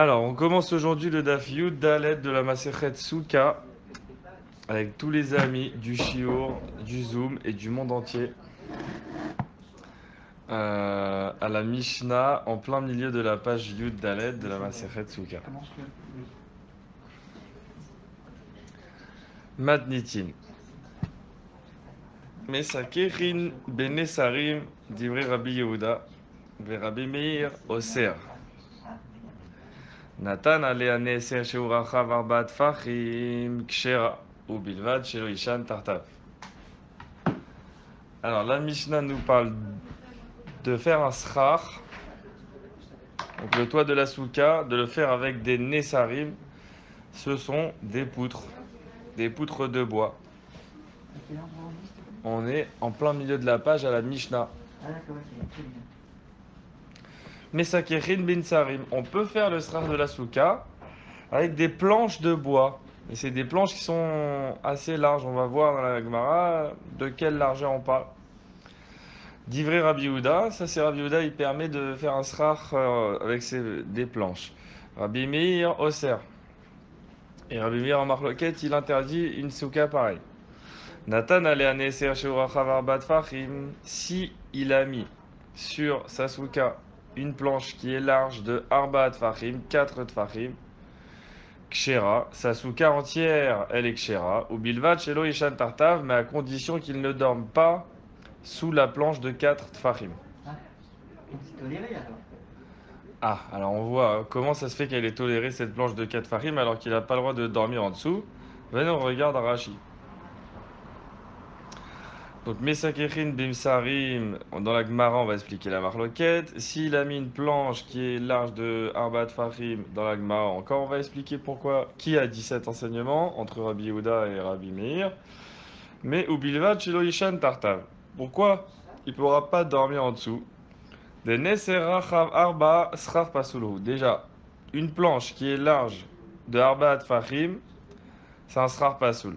Alors, on commence aujourd'hui le Daf Yud Dalet de la Masechet Souka avec tous les amis du Shiur, du Zoom et du monde entier à la Mishnah en plein milieu de la page Yud Dalet de la Masechet Souka. Matnitin. Mesakerin benesarim divrei Rabbi Yehuda ve Rabbi Meir Oser. Natan alea neser sheurachav arbat fachim kshera ubilvad shelo ishan tartav. Alors, la Mishnah nous parle de faire un schar, donc le toit de la souka, de le faire avec des nesarim. Ce sont des poutres de bois. On est en plein milieu de la page à la Mishnah. Mesakerin bin sarim. On peut faire le schar de la souka avec des planches de bois. Et c'est des planches qui sont assez larges. On va voir dans la Gemara de quelle largeur on parle. Divrei Rabbi Yehuda, ça c'est Rabbi Yehuda, il permet de faire un schar avec des planches. Rabbi Meir Oser. Et Rabbi Meir en marloquette, il interdit une souka pareille. Natan alea ser sheurachav arbat fachim. Si il a mis sur sa souka une planche qui est large de arbat fachim, 4 tfachim, kshera, sa souka entière, elle est kshera, ou bilvad shelo ishan tartav, mais à condition qu'il ne dorme pas sous la planche de 4 tfachim. Ah, alors on voit comment ça se fait qu'elle ait toléré cette planche de 4 tfachim alors qu'il n'a pas le droit de dormir en dessous. Venez, on regarde Rashi. Donc, Mesakechin Bimsarim, dans la Gemara, on va expliquer la marloquette. S'il a mis une planche qui est large de Arbat Fahim, dans la Gemara, encore, on va expliquer pourquoi. Qui a dit cet enseignement entre Rabbi Yehuda et Rabbi Meir. Mais Ubilvad Shelo Yishan Tartav. Pourquoi il ne pourra pas dormir en dessous? Des Neserachav Arba Sraf Pasulu. Déjà, une planche qui est large de Arbat Fahim, c'est un Sraf Pasul.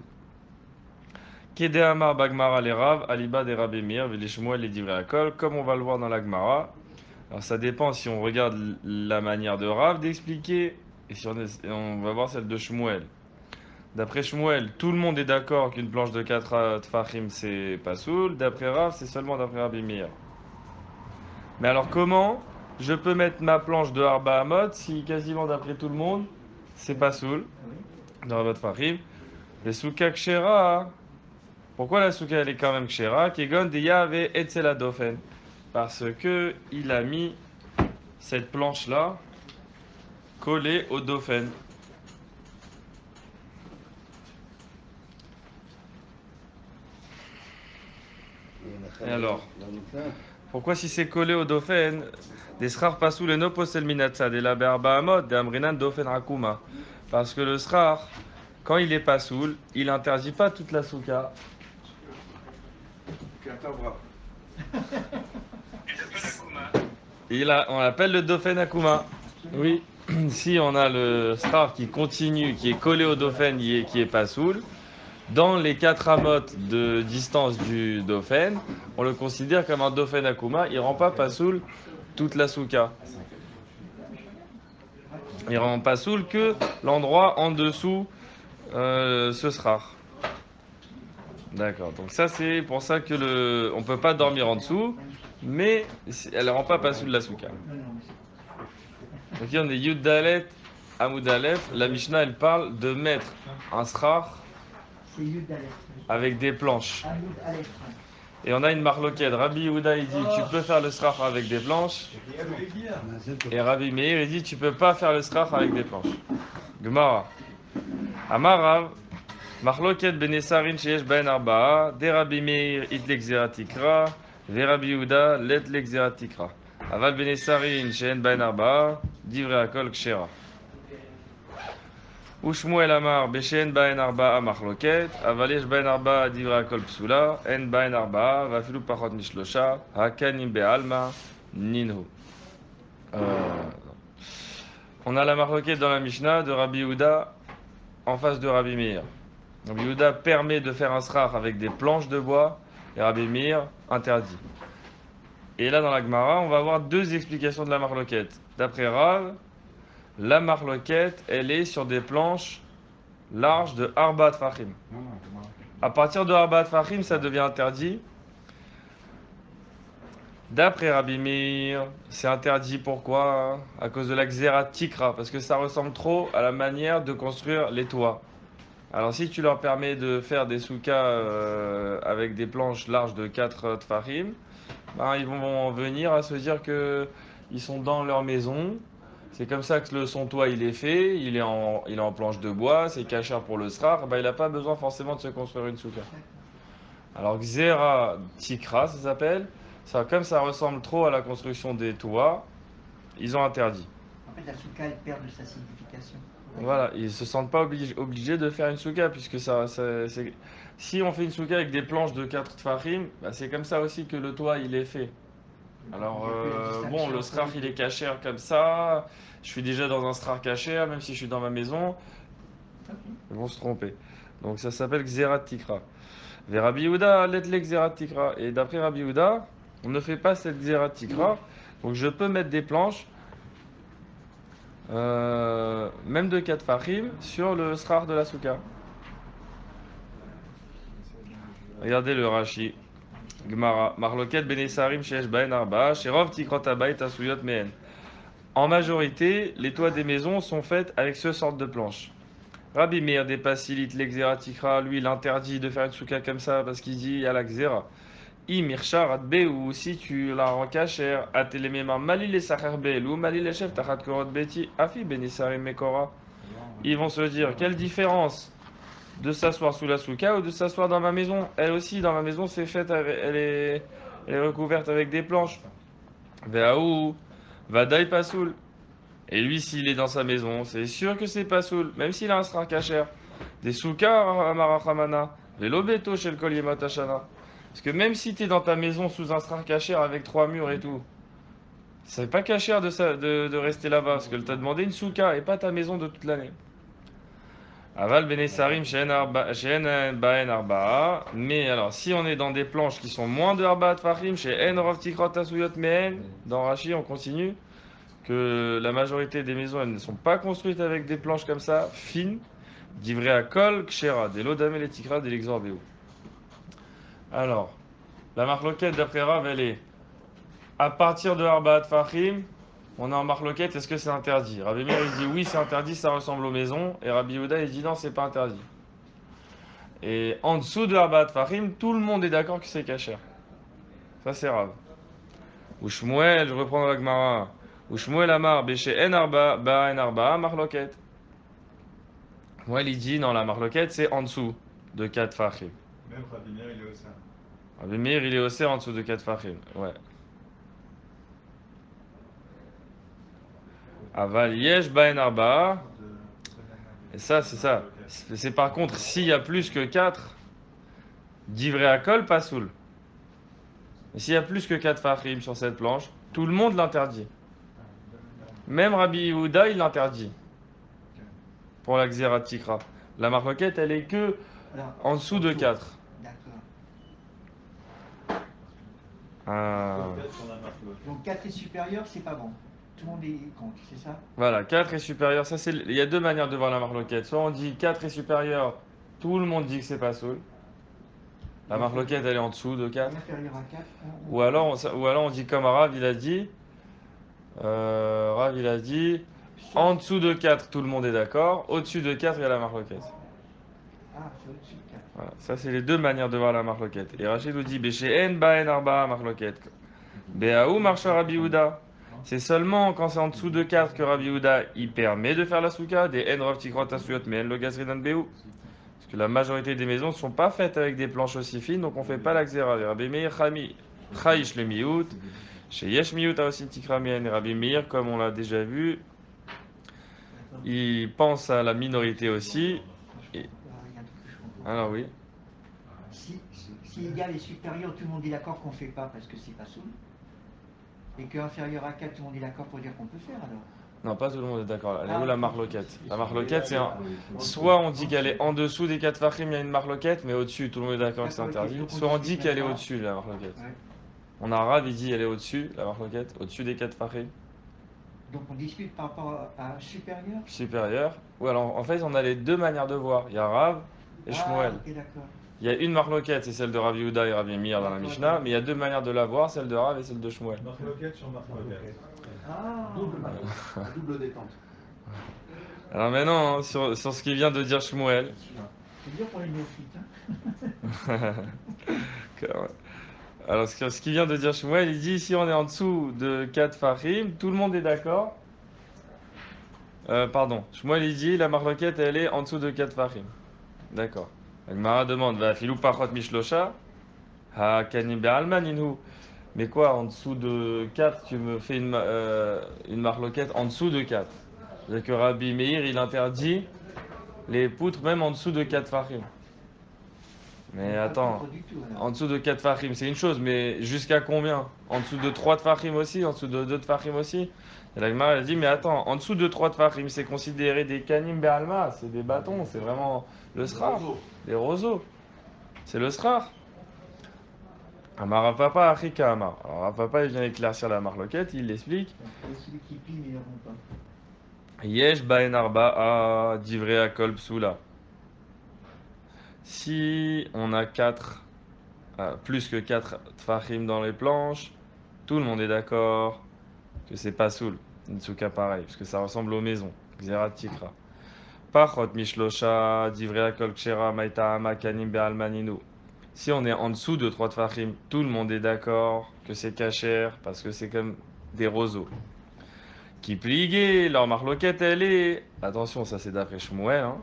Kede Amar Bagmara les Rav, Aliba des Rabbi Meir, Velishmuel les Divrei Akol, comme on va le voir dans la Gemara. Alors ça dépend si on regarde la manière de Rav d'expliquer, et si on va voir celle de Shmuel. D'après Shmuel, tout le monde est d'accord qu'une planche de 4 tfachim c'est pas soul. D'après Rav, c'est seulement d'après Rabbi Meir. Mais alors comment je peux mettre ma planche de Arba Hamot si quasiment d'après tout le monde c'est pas soul dans Arba tfachim? Les Soukak Shera. Pourquoi la souka elle est quand même kshera? Kegon de Yahvé Etzel Adofen. Parce que il a mis cette planche là collée au dofen. Et alors, pourquoi si c'est collé au dofen, des srar pasou le noposel minatsa de la berba amod de amrinan dofen akuma? Parce que le srar, quand il est pas soul, il interdit pas toute la souka. On l'appelle le Dauphin Akuma. Oui, si on a le star qui continue, qui est collé au Dauphin, qui est pas soul, dans les 4 amotes de distance du Dauphin, on le considère comme un Dauphin Akuma. Il rend pas soul toute la souka. Il rend pas soul que l'endroit en dessous ce sera. D'accord. Donc ça c'est pour ça que on peut pas dormir en dessous, mais elle rend pas soul la souka. Donc ici on est Yud Dalet, Amud Aleph. La Mishnah elle parle de mettre un schar avec des planches. Et on a une marloquette. Rabbi Yehuda il dit tu peux faire le schar avec des planches. Et Rabbi Meir il dit tu peux pas faire le schar avec des planches. Gemara. Amarav. Marloquette benesarin sheyesh ben arba'a. De Rabbi Meir it l'exeratikra. Ve Rabbi Yehuda let l'exeratikra. Aval benesarin sheyen ben arba'a. Divrei akol kshera. Ushmuel amar beshen baen arba'a machloket, aval yesh baen arba'a divrei akol psula, en baen arba'a vafilu pachot mishlosha, hakanim be'alma ninhu. On a la machloket dans la Mishnah de Rabbi Yehuda en face de Rabbi Meir. Rabbi Yehuda permet de faire un srach avec des planches de bois et Rabbi Meir interdit. Et là dans la Gemara, on va avoir deux explications de la machloket. D'après Rav, La marloquette, elle est sur des planches larges de Arba Tfachim. À partir de Arba Tfachim, ça devient interdit. D'après Rabbi Meir, c'est interdit pourquoi? À cause de la Xérat Tikra, parce que ça ressemble trop à la manière de construire les toits. Alors si tu leur permets de faire des soukas avec des planches larges de 4 tfachim, ben, ils vont venir à se dire que ils sont dans leur maison. C'est comme ça que son toit il est fait, il est en planche de bois, c'est cachère pour le srar, ben, il n'a pas besoin forcément de se construire une souka. Alors Xera Tikra, ça s'appelle. Ça, comme ça ressemble trop à la construction des toits, ils ont interdit. En fait, la souka, elle perd de sa signification. Voilà, ils se sentent pas obligés de faire une souka, puisque si on fait une souka avec des planches de 4 tfachim, bah, c'est comme ça aussi que le toit il est fait. Alors, bon, le strar il est cachère comme ça, je suis déjà dans un strar cachère, même si je suis dans ma maison, ils vont se tromper. Donc ça s'appelle Xerat Tikra. Ve Rabbi Yehuda, let Xerat Tikra. Et d'après Rabbi Yehuda, on ne fait pas cette Xerat Tikra, donc je peux mettre des planches, même de 4 fachim, sur le strar de la souka. Regardez le Rashi. Gemara. Marloket Benesarim Sheesh Baen Arba. Sherov Tikrot Abayt Asuyot Mehen. En majorité, les toits des maisons sont faits avec ce sorte de planches. Rabbi Meir des Pasilit l'Exera Tikra, lui, il interdit de faire une souka comme ça parce qu'il dit il y a la Xera. Imirchar Adbe, ou si tu la rends cachère, Atelemema Malil et Sacher ou Malil et Chef Tachat Korot Beti, Afi Benesarim Mekora. Ils vont se dire quelle différence de s'asseoir sous la souka ou de s'asseoir dans ma maison. Elle aussi, dans ma maison, c'est fait, elle est recouverte avec des planches. Veaou, Vadaï Pasoul. Et lui, s'il est dans sa maison, c'est sûr que c'est Pasoul, même s'il a un srar kacher. Des soukas, Amarachamana. Vélo beto chez le collier Matachana. Parce que même si tu es dans ta maison sous un srar kacher avec 3 murs et tout, c'est pas kacher de rester là-bas, parce que t'as demandé une souka et pas ta maison de toute l'année. Aval Benesarim She'en Baen Arba'a. Mais alors, si on est dans des planches qui sont moins de Arba'a Tfachim, chez En Rov Tikrot Asuyot Mehen, dans Rashi, on continue, que la majorité des maisons, elles ne sont pas construites avec des planches comme ça, fines, d'ivré à Kol, Kshera, des Lodamel et Tikra, des Lexorbéo. Alors, la marloquette d'après Rav, elle est à partir de Arba'a Tfachim, on est en marloquette, est-ce que c'est interdit? Rabbi Meir, il dit oui, c'est interdit, ça ressemble aux maisons, et Rabbi Yehuda, il dit non, c'est pas interdit. Et en dessous de Arbaat Fahim, tout le monde est d'accord que c'est kasher. Ça, c'est grave. Ou Shmuel, je reprends la Gemara. Ou Shmuel Amar, Béché En Arba, Ba En Arba, Marloket. Shmuel, il dit, non, la Marloket, c'est en dessous de 4 Fahim. Même Rabbi Meir, il est au sein. Rabbi Meir, il est aussi en dessous de 4 Fahim. Ouais. Aval Yesh Ba En Arba. Et ça, c'est ça. C'est par contre, s'il y a plus que 4, d'ivré à Kol, pas soul. Et s'il y a plus que 4 Fahim sur cette planche, tout le monde l'interdit. Même Rabbi Yehuda, il l'interdit. Pour la Xerat Tikra. La marloquette, elle est que Alors, en dessous de 4. D'accord. Donc 4 est supérieur, c'est pas bon. Tout le monde est contre, c'est ça? Voilà, 4 est supérieur. Ça, c'est... Il y a deux manières de voir la marloquette. Soit on dit 4 est supérieur, tout le monde dit que c'est pas soul. La marloquette, elle est en dessous de 4. Inférieur à 4. Ou alors on dit comme Rav, il a dit. Rav, il a dit. En dessous de 4, tout le monde est d'accord. Au-dessus de 4, il y a la marloquette. Ah, c'est au-dessus de 4. Voilà. Ça, c'est les deux manières de voir la marloquette. Et Rachid nous dit Béché En Ba En Arba marloquette. Béaou marcha Rabbi Yehuda. C'est seulement quand c'est en dessous de 4 que Rabbi Yehuda il permet de faire la souka. Des En Rav Tikrot Asuyot, mais En le Gazridan Béou. Parce que la majorité des maisons ne sont pas faites avec des planches aussi fines, donc on ne fait pas la xéra. Rabbi Meir Chayish le Miout. Chez Yesh Miout a aussi Tikra Mien. Rabbi Meir, comme on l'a déjà vu, il pense à la minorité aussi. Et... Alors oui. Si égal est supérieur, tout le monde est d'accord qu'on ne fait pas parce que c'est pas soul. Et que inférieur à 4, tout le monde est d'accord pour dire qu'on peut faire alors. Non, pas tout le monde est d'accord. Elle est où la marloquette? La marloquette, c'est soit on dit qu'elle est en dessous des 4 fachim, il y a une marloquette, mais au-dessus, tout le monde est d'accord que c'est interdit. Soit on dit qu'elle est au-dessus, la marloquette. Ouais. On a Rav, il dit elle est au-dessus, la marloquette, au-dessus des 4 fachim. Donc on discute par rapport à supérieur. Supérieur. Ou alors, en fait, on a les deux manières de voir. Il y a Rav et Ah, Shmuel. ok, d'accord. Il y a une marloquette, c'est celle de Rav Yehuda et Rav Meir dans la D'accord, Mishnah, ok. mais il y a deux manières de la voir, celle de Rav et celle de Shmuel. Marc Loquette sur Marc Loquette. Ah, Double matos, double détente. Alors maintenant, hein, sur ce qu'il vient de dire Shmuel. c'est dur pour les néophytes. Hein. Alors, ce qu'il vient de dire Shmuel, il dit si on est en dessous de 4 Fahim, tout le monde est d'accord. Pardon, Shmuel il dit la marloquette elle est en dessous de 4 Fahim. D'accord. Agmara demande va filou pachot mishlosha ha kanim be'alman inhu. Mais quoi, en dessous de 4 tu me fais une marloquette en dessous de 4. C'est-à-dire que Rabbi Meir il interdit les poutres même en dessous de 4 Fahim. Mais Pas attends. contre du tout, alors. En dessous de 4 Fahim, c'est une chose, mais jusqu'à combien? En dessous de 3 Fahim aussi? En dessous de 2 Fahim aussi? Et la Gemara elle dit, mais attends, en dessous de 3 Fahim, c'est considéré des Kanim Be'alma, c'est des bâtons, c'est vraiment le srar, des roseaux. C'est le srar. Amar Rav Papa, Achika Amar. Alors Rav Papa, il vient éclaircir la marloquette, il l'explique. Et celui qui plie, mais ils n'iront pas. Yesh Baen Arba'a Divrei Akol Psula. Si on a 4, plus que 4 Fahim dans les planches, tout le monde est d'accord que c'est pas soul, une souka pareil, parce que ça ressemble aux maisons. Xerat Tikra. Pachot Mishlosha, Divrei Kol Kshera, Maïta Hama, Kanim Be'almaninu. Si on est en dessous de 3 Tfachim, tout le monde est d'accord que c'est kacher, parce que c'est comme des roseaux. Qui pligué, leur marloquette elle est. Attention, ça c'est d'après Shmuel, hein.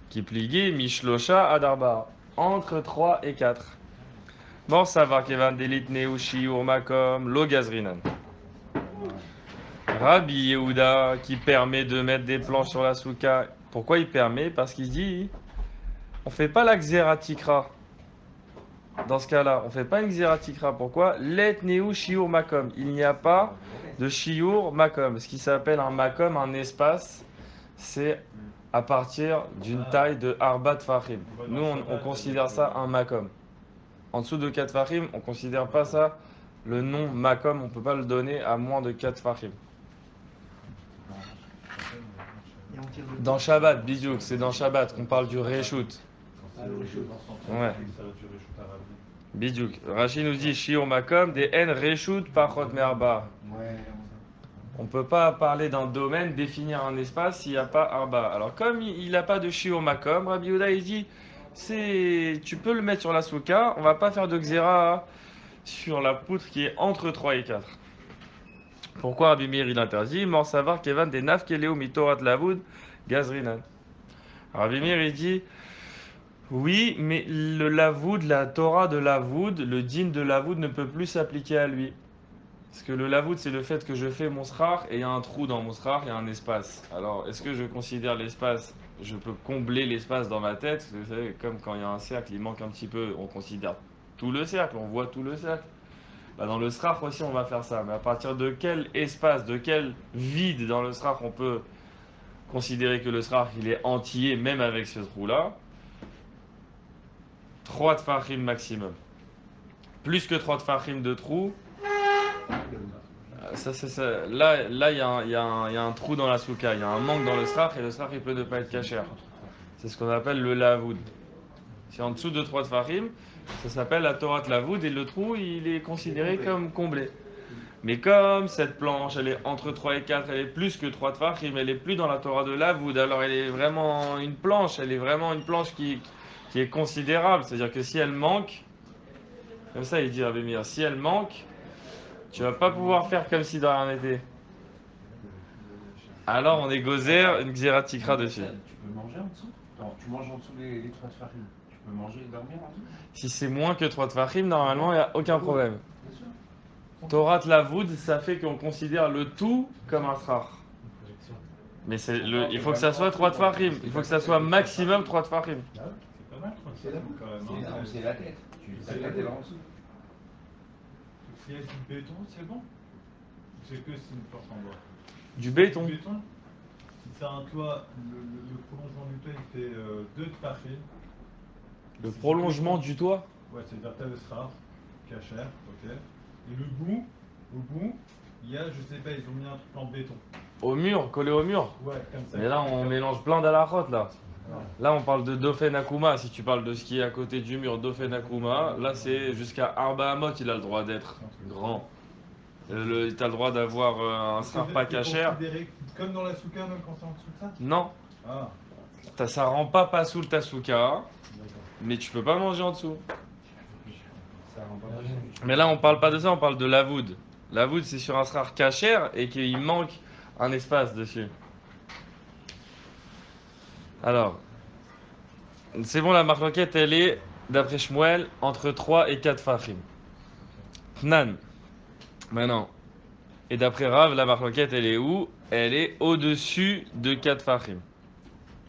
Qui pligué, Mishlosha, Adarba. Entre 3 et 4. Mor savar kevan delit neushi urmakom, lo gazrinan. Rabbi Yehuda qui permet de mettre des planches sur la souka. Pourquoi il permet? Parce qu'il dit on fait pas la xératikra. Dans ce cas-là, on fait pas une xératikra. Pourquoi? Let neu shiur makom. Il n'y a pas de shiur makom. Ce qui s'appelle un makom, un espace, c'est à partir d'une taille de arbat fahim. Nous, on considère ça un makom. En dessous de 4 fahim, on considère pas ça le nom makom. On peut pas le donner à moins de 4 fahim. Et on tire le Dans Shabbat, Bidouk, c'est dans Shabbat qu'on parle du reshoot. Ouais. Bidouk. Rashi nous dit Shiur Makom, des N reshoot pachot merba. Ouais, On ne peut pas parler d'un domaine, définir un espace s'il n'y a pas arba. Alors, comme il n'a pas de Shiur Makom, Rabbi Yehuda il dit tu peux le mettre sur la souka, on va pas faire de xéra sur la poutre qui est entre 3 et 4. Pourquoi Rabbi Meir il interdit? Mort savoir Kevan des naf keleo mitorat lavoud gazrinan. Rabbi Meir il dit oui, mais le lavoud, la Torah de lavoud, le din de lavoud ne peut plus s'appliquer à lui. Parce que le lavoud, c'est le fait que je fais mon srar et il y a un trou dans mon srar, il y a un espace. Alors, est-ce que je considère l'espace, je peux combler l'espace dans ma tête? Vous savez, comme quand il y a un cercle, il manque un petit peu, on considère tout le cercle, on voit tout le cercle. Bah, dans le srar aussi, on va faire ça. Mais à partir de quel espace, de quel vide dans le srar on peut considérer que le srar il est entier, même avec ce trou-là? 3 tfachim maximum. Plus que 3 tfachim de trou. Là, il y a un trou dans la souka. Il y a un manque dans le srach et le srach il peut ne pas être caché. C'est ce qu'on appelle le lavoud. Si en dessous de 3 tfachim, ça s'appelle la Torah de lavoud et le trou il est considéré comme comblé. Mais comme cette planche elle est entre 3 et 4, elle est plus que 3 tfachim, elle est plus dans la Torah de lavoud. Alors elle est vraiment une planche, qui est considérable. C'est-à-dire que si elle manque, comme ça il dit Rabbi Meir, si elle manque, tu vas pas pouvoir faire comme si de rien n'était. Alors on est gozer une xératikra dessus. tu peux manger en dessous? Non, tu manges en dessous les 3 de farine. Tu peux manger et dormir en dessous? Si c'est moins que 3 tfachim, normalement il n'y a aucun problème. Bien sûr. Torah lavoud, ça fait qu'on considère le tout comme un srar. Mais il faut que ça soit 3 tfachim. Il faut que ça soit maximum 3 tfachim. C'est pas mal, C'est la quand même. Non, c'est la tête. Ta tête elle est en dessous. Si il y a du béton, c'est bon? C'est que c'est une porte en bois. Du béton. Du béton, si c'est un toit, le prolongement du toit il fait 2 tfachim. Le prolongement du toit. Ouais, c'est-à-dire t'as le srar, cachère, ok. Et au bout, il y a, je sais pas, ils ont mis un truc en béton. Au mur, collé au mur. Ouais, comme ça. Mais là, on mélange plein d'alakhot là. Ouais. Là, on parle de Dofen Akuma. Si tu parles de ce qui est à côté du mur, Dofen Akuma, là, c'est jusqu'à Arba Amot, il a le droit d'être grand. T'as le droit d'avoir un srar pas C'est cachère. considéré comme dans la souka, même quand c'est en dessous de ça? Non, Ah, ça rend pas sous le tasuka, d'accord. mais tu peux pas manger en dessous. Ça rend pas Mais là, on parle pas de ça, on parle de l'avoud. L'avoud, c'est sur un srar cachère et qu'il manque un espace dessus. Alors, c'est bon, la marloquette, elle est, d'après Shmuel, entre 3 et 4 fachim. Nan. Maintenant. Et d'après Rav, la marloquette, elle est où? Elle est au-dessus de 4 fachim.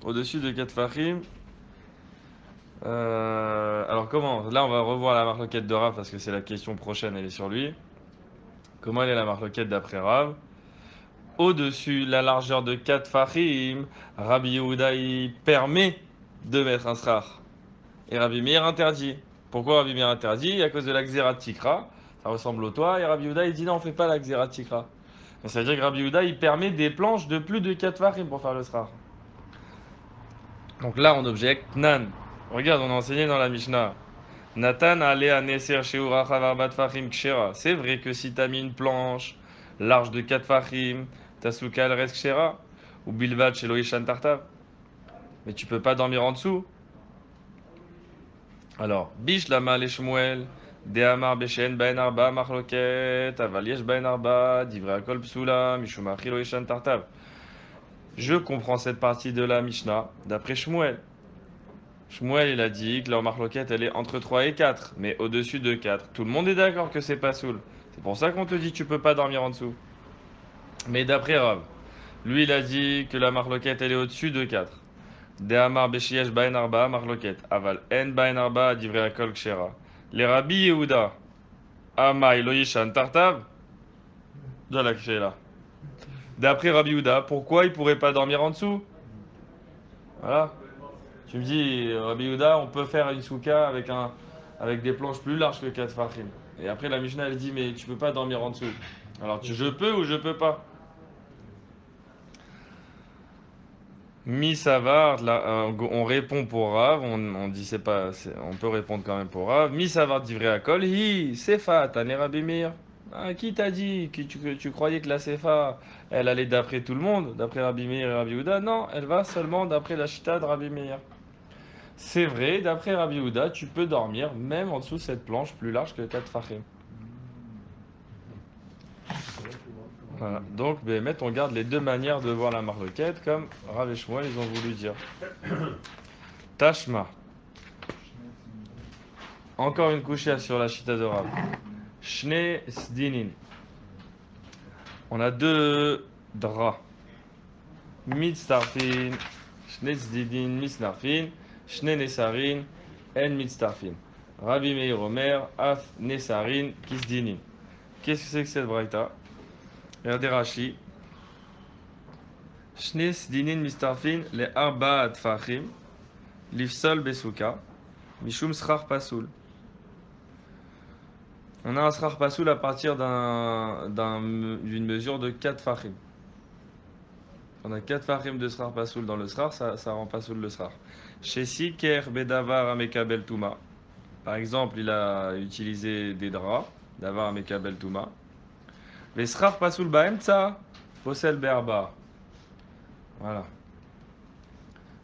Au-dessus de 4 fachim. Alors comment? Là, on va revoir la marloquette de Rav parce que c'est la question prochaine, elle est sur lui. Comment elle est la marloquette d'après Rav? Au-dessus, la largeur de 4 fachim, Rabbi Yehuda, il permet de mettre un srar. Et Rabbi Meir interdit. Pourquoi Rabbi Meir interdit? À cause de la xérat tikra. Ça ressemble au toit. Et Rabbi Yehuda, il dit non, on fait pas la xérat tikra. Mais ça veut dire que Rabbi Yehuda, il permet des planches de plus de 4 fachim pour faire le srar. Donc là, on objecte Nan. Regarde, on a enseigné dans la Mishnah. Nathan allait à Neser Sheurachav Arbat Fachim Kshera. C'est vrai que si tu as mis une planche large de 4 Fachim, ta souka elle reste Kshera. Ou Bilvat chez Loishan Tartav. Mais tu peux pas dormir en dessous. Alors, Bish Lama le Shmuel, De Amar Beshen Ben Arba Marloket, Aval Yesh Ben Arba, Divrei Akol Psula, Mishum Achi Loishan Tartav. Je comprends cette partie de la Mishnah d'après Shmuel. Shmuel, il a dit que leur marloquette, elle est entre 3 et 4, mais au-dessus de 4. Tout le monde est d'accord que c'est pas soul. C'est pour ça qu'on te dit que tu peux pas dormir en dessous. Mais d'après Rav, lui, il a dit que la marloquette, elle est au-dessus de 4. De Amar Beshiyesh Baen Arba, marloquette. Aval En Baen Arba, Divrei Akol Kshera. Les Rabbi Yehuda, Amai Loishan Tartav, de la Kshela. D'après Rabbi Yehuda, pourquoi il pourrait pas dormir en dessous? Voilà. Tu me dis, Rabbi Yehuda, on peut faire une souka avec des planches plus larges que 4 fachim. Et après, la Mishnah, elle dit, mais tu peux pas dormir en dessous. Alors, je peux ou je peux pas? Mi Savard, là, on répond pour Rav, on dit c'est pas, on peut répondre quand même pour Rav. Mi Savard divrei akol, hi, sefa, tane Rabbi Meir. Ah, qui t'a dit que tu croyais que la sefa, elle allait d'après tout le monde, d'après Rabbi Meir et Rabbi Yehuda? Non, elle va seulement d'après la chita de Rabbi Meir. C'est vrai, d'après Rabbi Yehuda, tu peux dormir même en dessous de cette planche plus large que 4 fachim. Voilà. Donc, Béhémet, on garde les deux manières de voir la marloquette, comme Rav et Shmuel, ils ont voulu dire. Tashma. Encore une couchée sur la chita de Rav. Shne Sdinin. On a deux draps. Mitztarfin. Shne Sdinin, Mitztarfin. Shne Nesarin. En Mitztarfin. Rabbi Meir Omer, Af Nesarin, Kisdinin. Qu'est-ce que c'est que cette braïta? Regardez Rashi. Shne Sdinin Mitztarfin, le Arba Tfachim. Lifsol Besuka. Mishum Srar Pasoul. On a un Srar Pasoul à partir d'une mesure de 4 Fachim. On a 4 Fachim de Srar Pasoul dans le Srar, ça rend Pasoul le Srar. Chez Siker Bedavar Amekabel Touma. Par exemple, il a utilisé des draps, Davar Amekabel Touma. Les Srar Pasoul Baemtsa, Posel Berba. Voilà.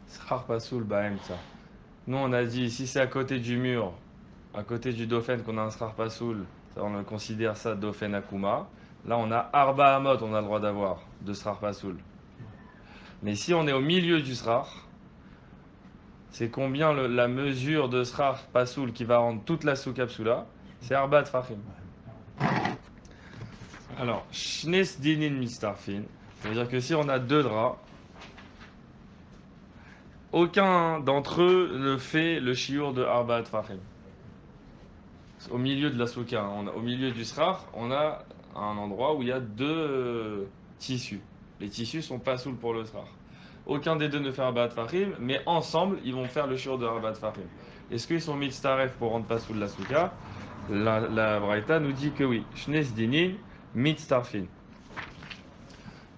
Srar Pasoul Baemtsa. Nous, on a dit, si c'est à côté du mur, à côté du Dauphin qu'on a un Srar Pasoul, on considère ça Dauphin Akuma. Là, on a Arba Amot, on a le droit d'avoir, de Srar Pasoul. Mais si on est au milieu du Srar, c'est combien la mesure de Srar Pasoul qui va rendre toute la soukapsula? C'est Arba Tfachim. Alors, Shnes Dinin Mistarfin, ça veut dire que si on a deux draps, aucun d'entre eux ne fait le shiur de Arba Tfachim. Au milieu de la souka, au milieu du srar, on a un endroit où il y a deux tissus. Les tissus sont pas soul pour le srar. Aucun des deux ne fait Arba Tfachim, mais ensemble, ils vont faire le shiur de Arba Tfachim. Est-ce qu'ils sont mitzaref pour rendre pas soul la souka? La Braïta nous dit que oui. Shnes dinin mitzarfin.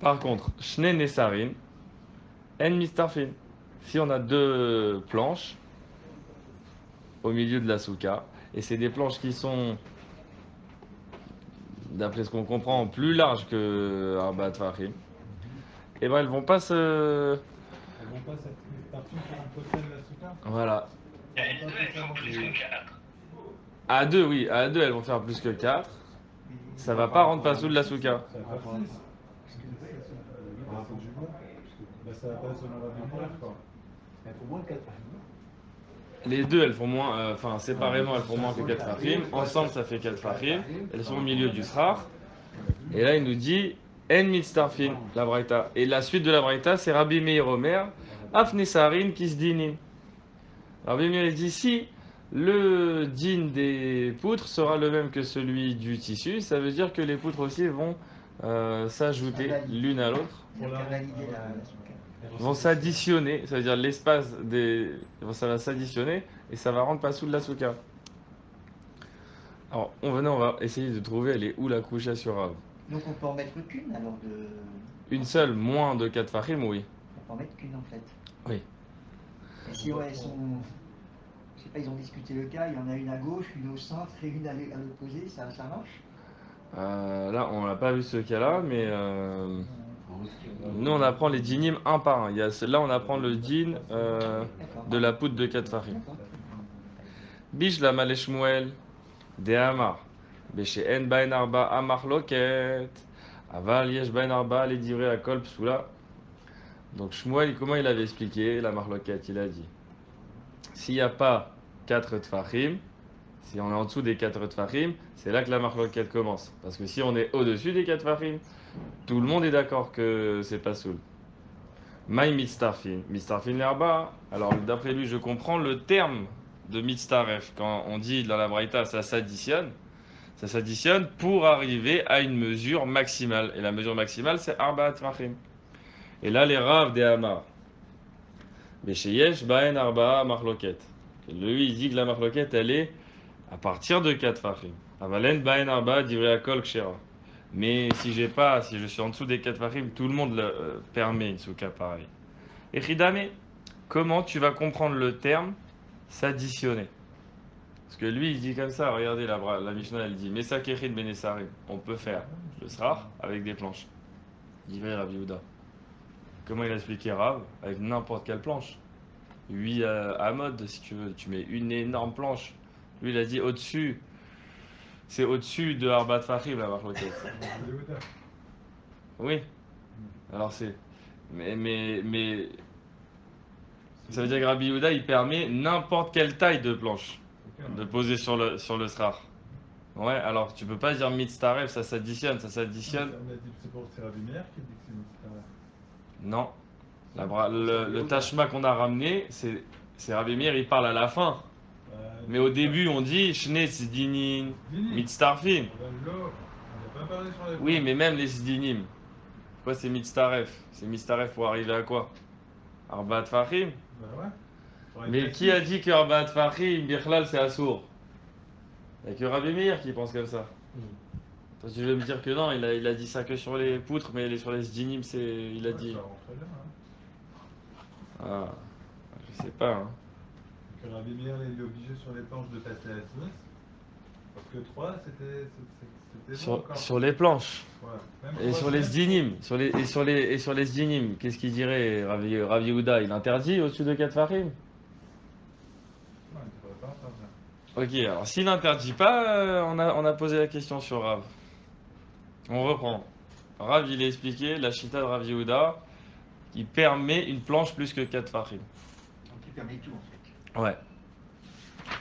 Par contre, Shne Nesarin, En Mistarfin. Si on a deux planches au milieu de la souka, et c'est des planches qui sont, d'après ce qu'on comprend, plus larges que Arba Tfachim, et ben elles vont pas se. Elles vont pas cette partie sur un côté de la souka. Voilà. Ça va pas plus avancer. À deux, oui, à deux, elles vont faire plus que 4. Mais Ça va pas rendre pas sous de la souka. Ça va faire 6. parce que ouais, C'est du bois. Bah, ça va pas selon la lumière, quoi. Il faut moins de 4. Les deux, elles font moins, enfin séparément, elles font moins que 4 fachim. Ensemble, ça fait 4 fachim. Elles sont au milieu du srar. Et là, il nous dit En mitztarfin, la braïta. Et la suite de la braïta, c'est Rabbi Meir Omer, Afnesarin kisdinin. Rabbi Meir dit si le din des poutres sera le même que celui du tissu, ça veut dire que les poutres aussi vont s'ajouter l'une à l'autre. il a validé la souka. Vont s'additionner, ça veut dire l'espace des. Ça va s'additionner et ça va rendre pas sous de la souka. Alors, on va essayer de trouver elle est où la coucha sur Rav. Donc on peut en mettre qu'une alors de. Une seule, moins de 4 fachim, oui. On peut en mettre qu'une en fait. Oui. Et si ouais, elles sont. Je sais pas, ils ont discuté le cas, il y en a une à gauche, une au centre et une à l'opposé, ça marche? Là, on n'a pas vu ce cas-là, mais nous, on apprend les dinim un par un. Là, on apprend le din D'accord. de la poudre de 4 fachim. D'accord. Bish la maleshmuel, de Amar. Beshe en bain arba amar loket. Aval yesh bain arba les divrei à kol psoula. Donc, Shmuel, comment il avait expliqué la marloquette? Il a dit s'il n'y a pas 4 tfachim, si on est en dessous des 4 tfachim, c'est là que la marloquette commence. Parce que si on est au-dessus des 4 tfachim, tout le monde est d'accord que c'est pas soul. Maï mitztarfin. Mitztarfin l'herba. Alors, d'après lui, je comprends le terme de mitztaref. Quand on dit dans la braïta, ça s'additionne pour arriver à une mesure maximale. Et la mesure maximale, c'est arba tfachim. Et là, les raves des Hamar. Mais chez Yesh, Baen Arba Marloket. Lui, il dit que la Marloket, elle est à partir de 4 fachim. Avalen Baen Arba divrei akol kshera. Mais si je suis en dessous des 4 fachim, tout le monde le permet une souka pareil. Et Chidame, comment tu vas comprendre le terme s'additionner? Parce que lui, il dit comme ça, regardez la Mishnah, elle dit Mesakechin benesarim. On peut faire le srar avec des planches. Divrei Rav Yehuda. Comment il a expliqué Rav? Avec n'importe quelle planche. 8 à mode, si tu veux. Tu mets une énorme planche. Lui, il a dit au-dessus. C'est au-dessus de Arbat Fahim, la marloquette. Oui. Alors c'est. Mais. Ça veut dire que Rabbi Yehuda, il permet n'importe quelle taille de planche de poser sur le srar. Ouais, alors tu peux pas dire mitztaref, ça s'additionne. C'est Rabbi Meir qui dit que c'est mitztaref. Non. Le tashma qu'on a ramené, c'est Rabbi Meir, il parle à la fin. Mais au début, on dit Shne Sidinin, Mitztarfin. On n'a pas parlé sur les Oui, mais même les Sidinim. Quoi, c'est Mitztaref? C'est Mitztaref pour arriver à quoi? Arbaat Fahim? Bah ouais. Mais qui a dit que Arbaat Fahim, Birchlal, c'est Assour? Il n'y a que Rabbi Meir qui pense comme ça. Toi, tu veux me dire que non, il a dit ça que sur les poutres, mais sur les Sidinim, il a dit. Ça rentre bien, hein. Ah, je sais pas. Hein. Que Rabbi Meir il est obligé sur les planches de passer à 6. Parce que 3, c'était bon encore. Sur les planches. Ouais. Même Et 3, sur les c'est- Zdinim, et sur les Zdinim, qu'est-ce qu'il dirait Rav Yehuda? Il interdit au-dessus de 4 fachim? Non, il ne devrait pas interdire. Ok, alors s'il n'interdit pas, on a posé la question sur Rav. On reprend. Rav, il a expliqué la chita de Rav Yehuda qui permet une planche plus que 4 fachim. Donc il permet tout en fait. Ouais.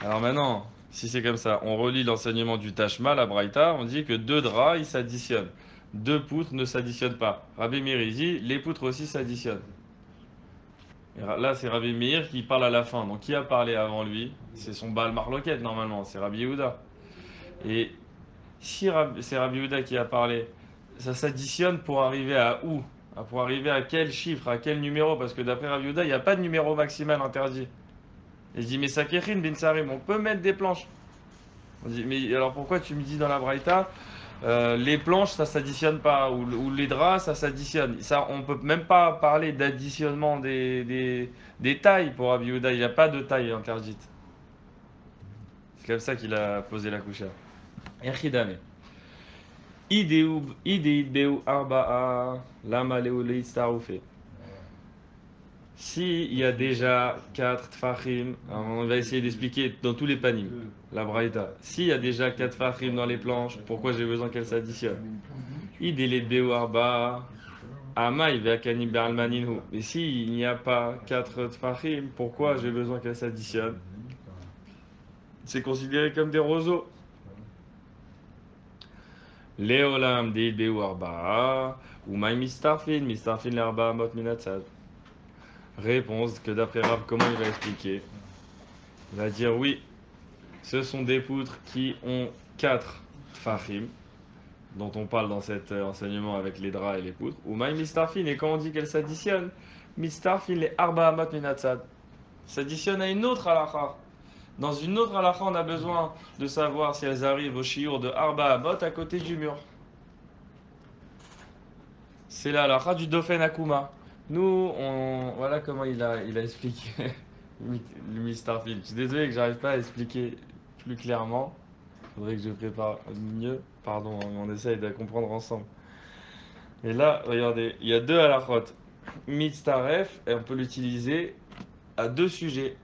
Alors maintenant, si c'est comme ça, on relit l'enseignement du Tashma, la Braïta, on dit que 2 draps, ils s'additionnent. 2 poutres ne s'additionnent pas. Rabbi Meir, il dit, les poutres aussi s'additionnent. Et là, c'est Rabbi Meir qui parle à la fin. Donc, qui a parlé avant lui? C'est son Baal Marloquette, normalement. C'est Rabbi Yehuda. Et si c'est Rabbi Yehuda qui a parlé, ça s'additionne pour arriver à où? Pour arriver à quel chiffre? À quel numéro? Parce que d'après Rabbi Yehuda, il n'y a pas de numéro maximal interdit. Et je dis, mais Sakechin, Bin Sarim, on peut mettre des planches. On dit, mais alors pourquoi tu me dis dans la Braïta, Les planches, ça s'additionne pas, ou les draps, ça s'additionne. Ça, on peut même pas parler d'additionnement des tailles pour Rabbi Yehuda. Il n'y a pas de taille interdite. C'est comme ça qu'il a posé la couchère. Echidame. Ideid beu arba'a lama leuleit staroufe. Si il y a déjà 4 tfachim, on va essayer d'expliquer dans tous les panim, la braïta. S'il y a déjà 4 tfachim dans les planches, pourquoi j'ai besoin qu'elles s'additionnent? Ideid beu arba'a Amaï ve'akani be'almaninu. Mais s'il n'y a pas 4 tfachim, pourquoi j'ai besoin qu'elles s'additionnent? C'est considéré comme des roseaux. Leolam deid beu arba'a ou maï mistarfin l'arba'a mot minatzad. Réponse que d'après Rav, comment il va expliquer? Il va dire oui, ce sont des poutres qui ont 4 tfachim, dont on parle dans cet enseignement avec les draps et les poutres. Ou maï mistarfin, et quand on dit qu'elles s'additionnent, mistarfin les arba amat minatzad. S'additionnent à une autre halakha. Dans une autre halakha, on a besoin de savoir si elles arrivent au shiur de arba amot à côté du mur. C'est la halakha du Dofen Akuma. Nous, voilà comment il a expliqué le Mistarfil. Je suis désolé que j'arrive pas à expliquer plus clairement. Il faudrait que je prépare mieux. Pardon, hein, on essaye de comprendre ensemble. Et là, regardez, il y a deux halachot. Mitztaref, et on peut l'utiliser à deux sujets.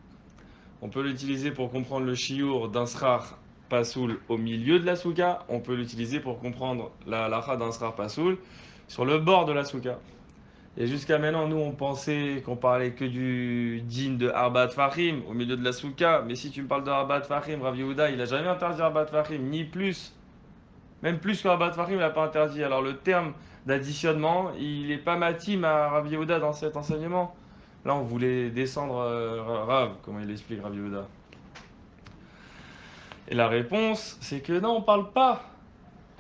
On peut l'utiliser pour comprendre le shiur d'un srar pasoul au milieu de la souka. On peut l'utiliser pour comprendre la halacha d'un srar pasoul sur le bord de la souka. Et jusqu'à maintenant, nous, on pensait qu'on parlait que du din de Arbat Fahim au milieu de la souka. Mais si tu me parles de Arbat Fahim, Rav Yehuda, il a jamais interdit Arbat Fahim, ni plus. Même plus que Arbat Fahim, il n'a pas interdit. Alors le terme d'additionnement, il n'est pas matim à Rav Yehuda dans cet enseignement. Là, on voulait descendre Rav, comment il explique Rav Yehuda. Et la réponse, c'est que non, on ne parle pas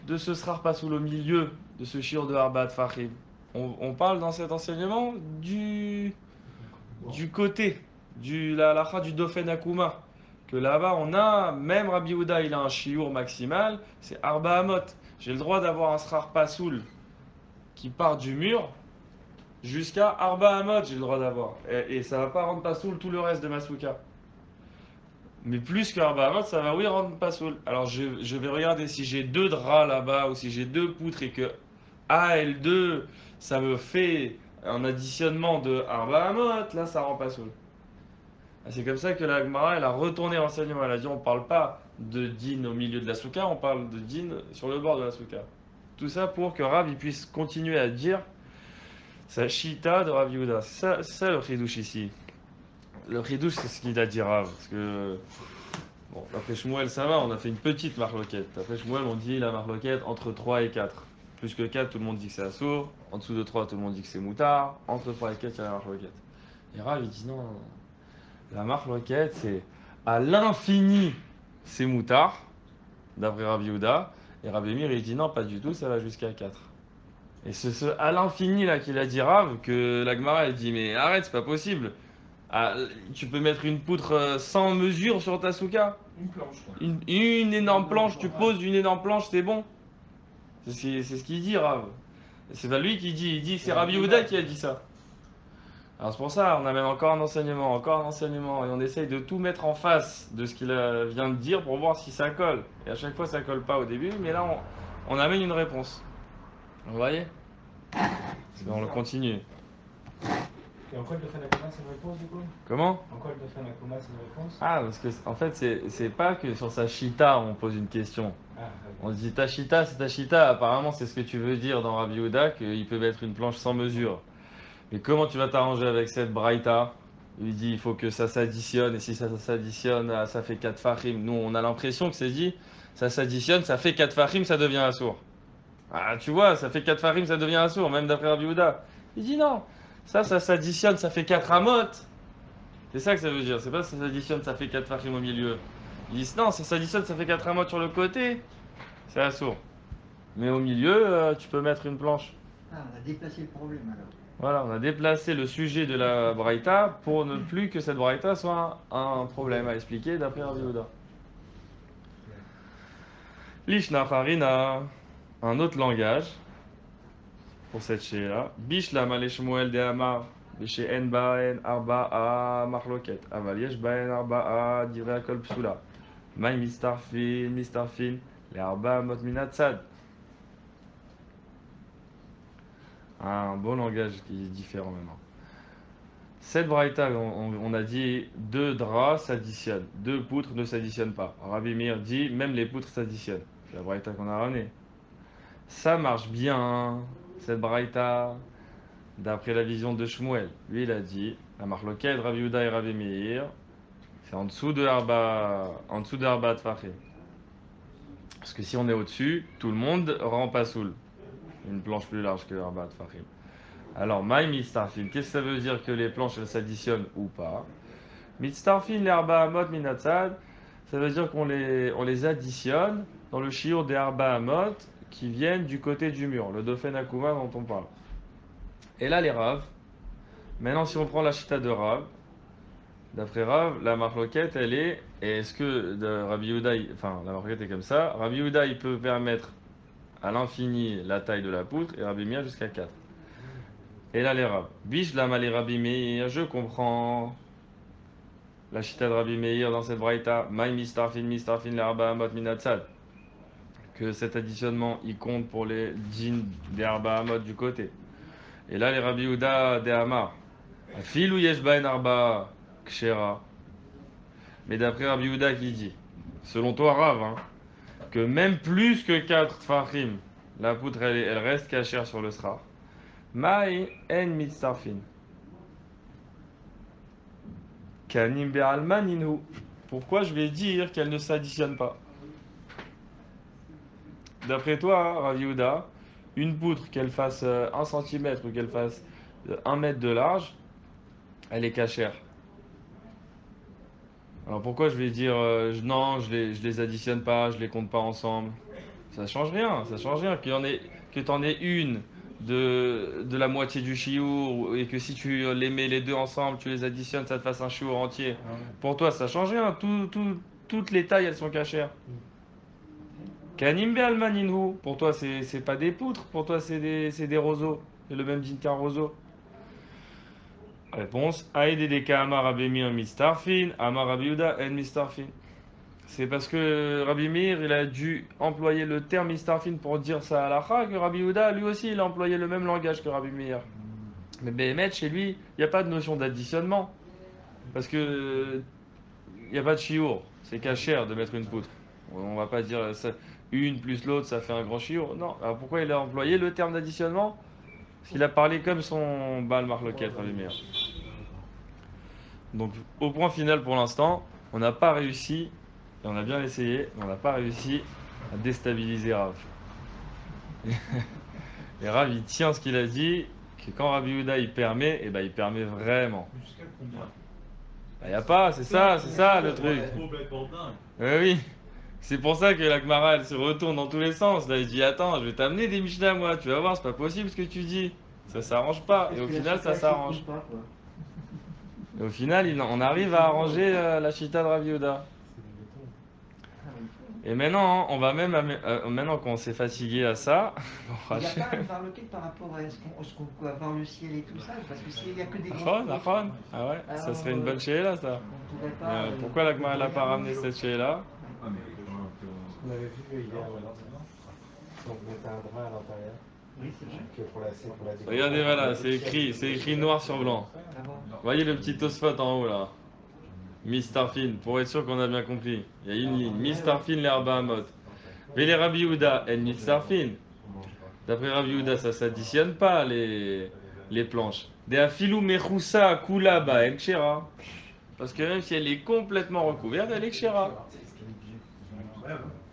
de ce srar pasoul au milieu de ce shir de Arbat Fahim. On parle dans cet enseignement du côté, la halakha du Dofen Akuma. Que là-bas, on a, même Rabbi Yehuda, il a un shiur maximal, c'est Arba Amot. J'ai le droit d'avoir un srar pasoul qui part du mur jusqu'à Arba Amot, j'ai le droit d'avoir. Et ça va pas rendre pasoul tout le reste de ma souka. Mais plus que Arba Amot, ça va oui rendre pasoul. Alors je vais regarder si j'ai deux draps là-bas ou si j'ai deux poutres et que A et L2, ça me fait un additionnement de Arba Amot, là ça rend pasoul. C'est comme ça que la Gemara elle a retourné l'enseignement. Elle a dit on parle pas de din au milieu de la souka, on parle de din sur le bord de la souka. Tout ça pour que Rav il puisse continuer à dire sa shita de Rav Yehuda. C'est ça le chidouche ici. Le chidouche c'est ce qu'il a dit Rav. Parce que, bon, d'après Shmuel ça va, on a fait une petite marloquette. D'après Shmuel on dit la marloquette entre 3 et 4. Plus que 4, tout le monde dit que c'est assour. En dessous de 3, tout le monde dit que c'est moutard. Entre 3 et 4, il y a la marloquette. Et Rav il dit non. La marloquette, c'est à l'infini, c'est moutard, d'après Rabbi Yehuda. Et Rabbi Mir, il dit non, pas du tout, ça va jusqu'à 4. Et c'est ce à l'infini là qu'il a dit Rav, que la Gemara elle dit mais arrête, c'est pas possible. Ah, tu peux mettre une poutre sans mesure sur ta souka. Une planche, quoi. Une énorme planche, tu poses une énorme planche, c'est bon. C'est ce qu'il dit Rav. C'est pas lui qui dit, il dit c'est Rabbi Yehuda qui a dit ça. Alors c'est pour ça, on amène encore un enseignement, et on essaye de tout mettre en face de ce qu'il vient de dire pour voir si ça colle. Et à chaque fois, ça colle pas au début, mais là, on amène une réponse. Vous voyez? On le continue. Et en quoi le Dofen c'est une réponse du coup? Comment? En quoi le Dofen c'est une réponse? Ah, parce que en fait, c'est pas que sur sa chita on pose une question. Ah, On se dit ta chita, c'est ta chita. Apparemment, c'est ce que tu veux dire dans Rabbi Yehuda, qu'il peut mettre une planche sans mesure. Mais comment tu vas t'arranger avec cette braïta? Il dit il faut que ça s'additionne, et si ça s'additionne, ça fait 4 fachim. Nous, on a l'impression que c'est dit, ça s'additionne, ça fait 4 fachim, ça devient assour. Ah, tu vois, ça fait 4 fachim, ça devient assour, même d'après Rabbi Yehuda. Il dit non, ça s'additionne, ça fait 4 amot. C'est ça que ça veut dire, c'est pas ça s'additionne, ça fait 4 fachim au milieu. Ils disent non, ça s'additionne, ça fait 4 amot sur le côté, c'est assour. Mais au milieu, tu peux mettre une planche. Ah, on a déplacé le problème alors. Voilà, on a déplacé le sujet de la braïta pour ne plus que cette braïta soit un problème à expliquer d'après Rabbi Yehuda. Lishna Harina. un autre langage pour cette chéla. Bishlam ale Shmuel de Amar. Bishen baen arba'a marloket. Aval yesh baen arba'a divrei kol psula. Maï mistarfin, les arba'a mot minatzad. Un bon langage qui est différent maintenant. Cette braïta, on a dit deux draps s'additionnent, deux poutres ne s'additionnent pas. Rabbi Meir dit même les poutres s'additionnent. C'est la braïta qu'on a ramenée. Ça marche bien, cette braïta, d'après la vision de Shmuel. Lui, il a dit la marloquette Rabbi Yehuda et Rabbi Meir, c'est en dessous de Arba Tfachim. Parce que si on est au-dessus, tout le monde rend pas soul. Une planche plus large que Arba Tfachim. Alors, Maï Mitztarfin, qu'est-ce que ça veut dire que les planches elles s'additionnent ou pas? Mitztarfin, l'Arba Amot Minatzad, ça veut dire qu'on les additionne dans le shiur des Arba Amot qui viennent du côté du mur, le Dofen Akuma dont on parle. Et là, les Rav, maintenant si on prend la chita de Rav, d'après Rav, la marloquette elle est-ce que Rabbi Yehuda, enfin la marloquette est comme ça, Rabbi Yehuda il peut permettre à l'infini la taille de la poutre et Rabbi Meir jusqu'à 4. Et là, les Rav. Bish la malé Rabbi Meir, je comprends la chita de Rabbi Meir dans cette braïta. Maï mistarfin, l'Arba Amot minatzad. Que cet additionnement, il compte pour les djinns des Arba Amot du côté. Et là, les Rabbi Yehuda des Hamar. Afilou yesh baen Arba kshera. Mais d'après Rabbi Yehuda qui dit, selon toi, Rav, hein, que même plus que 4 tfachim, la poutre, elle reste cachère sur le srar. Maï en mitzarfin. Kanim be'alman inhu. Pourquoi je vais dire qu'elle ne s'additionne pas? D'après toi, Rav Yehuda, une poutre, qu'elle fasse 1 cm ou qu'elle fasse 1 mètre de large, elle est cachère. Alors pourquoi je vais dire non, je les additionne pas, je les compte pas ensemble? Ça change rien, ça change rien. Que t'en aies une de la moitié du chiour et que si tu les mets les deux ensemble, tu les additionnes, ça te fasse un chiour entier. Pour toi, ça change rien. Toutes les tailles, elles sont cachères. Kanim be'almaninhu. Pour toi, c'est pas des poutres. Pour toi, c'est des roseaux. C'est le même din qu'un roseau. Réponse. Aïdedeka amar Rabbi Meir mistarfin, amar Rabbi Yehuda en mistarfin. C'est parce que Rabbi Meir, il a dû employer le terme mistarfin pour dire ça à l'akha, que Rabbi Yehuda, lui aussi, il a employé le même langage que Rabbi Meir. Mais Béhémet, chez lui, il n'y a pas de notion d'additionnement. Parce que il n'y a pas de chiour. C'est cachère de mettre une poutre. On va pas dire ça, une plus l'autre, ça fait un grand chiour. Non. Alors pourquoi il a employé le terme d'additionnement? Parce qu'il a parlé comme son Baal Marloquet, Rabbi Meir. Donc, au point final pour l'instant, on n'a pas réussi, et on a bien essayé, mais on n'a pas réussi à déstabiliser Rav. Et Rav, il tient ce qu'il a dit, que quand Rabbi Yehuda il permet, et ben il permet vraiment. Jusqu'à combien? Il n'y a pas, c'est ça le truc. C'est complètement dingue. Oui, c'est pour ça que la Gemara elle se retourne dans tous les sens. Là, il dit attends, je vais t'amener des Mishnah, moi, tu vas voir, c'est pas possible ce que tu dis. Ça s'arrange pas, et au final, ça s'arrange. Et au final, on arrive à arranger la chita de Rabbi Yehuda. Et maintenant, on va même, maintenant qu'on s'est fatigué à ça, Il n'y a pas une marloquette par rapport à ce qu'on peut avoir le ciel et tout ça, parce que s'il n'y a que des grands Nachon. Ah ouais, ça alors, serait une bonne chéla ça. on pourrait pas. Pourquoi la Gemara n'a pas ramené cette chéla? Ah, mais il faut On avait vu hier, donc on mettait un drap à l'intérieur. Oui, c'est vrai. Que pour la décoration. Regardez, voilà, c'est écrit noir sur blanc. Ah bon. Vous voyez le petit Tosfot en haut là? Mistarfin, pour être sûr qu'on a bien compris. Il y a une ligne. Mistarfin l'herba amot. Mais les Rabbi Yehuda, el Mistarfin. D'après Rabbi Yehuda, ça s'additionne pas les planches. De afilou mechoussa kula ba en kshera. Parce que même si elle est complètement recouverte, elle est kshera.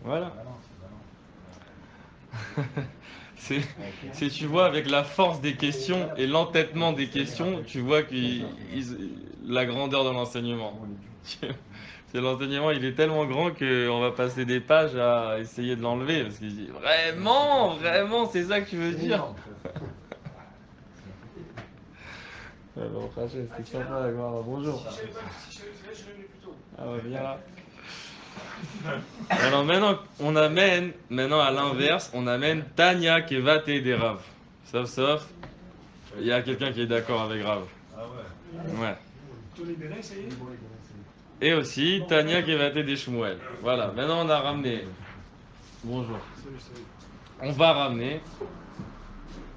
Voilà. Tu vois, avec la force des questions et l'entêtement des questions, tu vois que la grandeur de l'enseignement. L'enseignement, il est tellement grand qu'on va passer des pages à essayer de l'enlever. Parce qu'il dit vraiment, vraiment, c'est ça que tu veux dire? C'était sympa, bonjour. Ah ouais, viens là. Alors maintenant, maintenant à l'inverse, on amène Tanya Kevate des Rav. Sauf, il y a quelqu'un qui est d'accord avec Rav. Ah ouais. Ouais. Tolébéré, ça y est. Et aussi Tanya Kevate des Shmuel. Voilà, maintenant on a ramené. Bonjour. Salut. On va ramener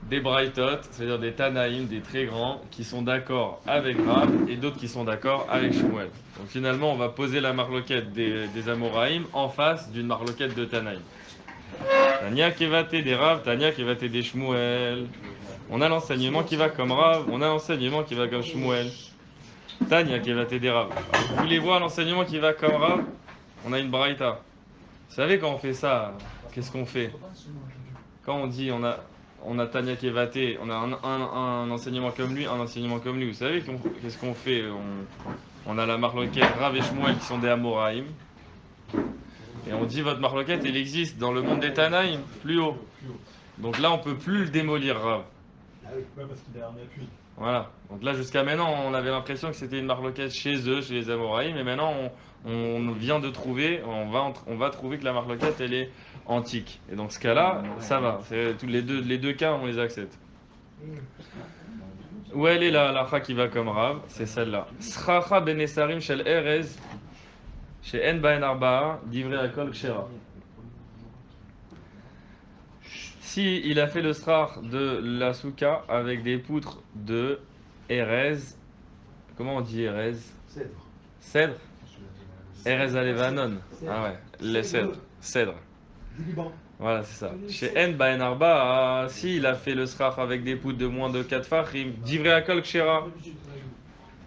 des Braithot, c'est-à-dire des Tanaïm, des très grands, qui sont d'accord avec Rav et d'autres qui sont d'accord avec Shmuel. Donc finalement, on va poser la marloquette des Amoraïm en face d'une marloquette de Tanaïm. Tanya Kevate des Rav, Tanya Kevate des Shmuel. On a l'enseignement qui va comme Rav, on a l'enseignement qui va comme Shmuel. Tanya Kevate des Rav. Vous voulez voir l'enseignement qui va comme Rav? On a une Braïta. Vous savez quand on fait ça, qu'est-ce qu'on fait? Quand on dit on a Tanya Kevate, on a un enseignement comme lui, un enseignement comme lui. Vous savez qu'est-ce qu'on fait? On a la marloquette Rav et Shmuel qui sont des Amoraïm. Et on dit votre marloquette, elle existe dans le monde des Tanaïm, plus haut. Donc là, on peut plus le démolir, Rav. Ouais, parce qu'il est un appui. Voilà. Donc là, jusqu'à maintenant, on avait l'impression que c'était une marloquette chez eux, chez les Amoraïm. Mais maintenant, on vient de trouver, on va trouver que la marloquette, elle est antique. Et donc ce cas-là, ça va. Les deux cas, on les accepte. Où elle est la halakha qui va comme Rav? C'est celle-là. Sracha ben Esarim shel Erez, chez En Baen Arba'a, divrei Akol Kshera. Si il a fait le srar de la souka avec des poutres de Erez, comment on dit Erez? Cèdre. Erez Alevanon. Ah ouais, les cèdres. Cèdre. Voilà, c'est ça. Chez En Baen Arba'a, si il a fait le srar avec des poutres de moins de 4 fachim, divrei Akol Kshera.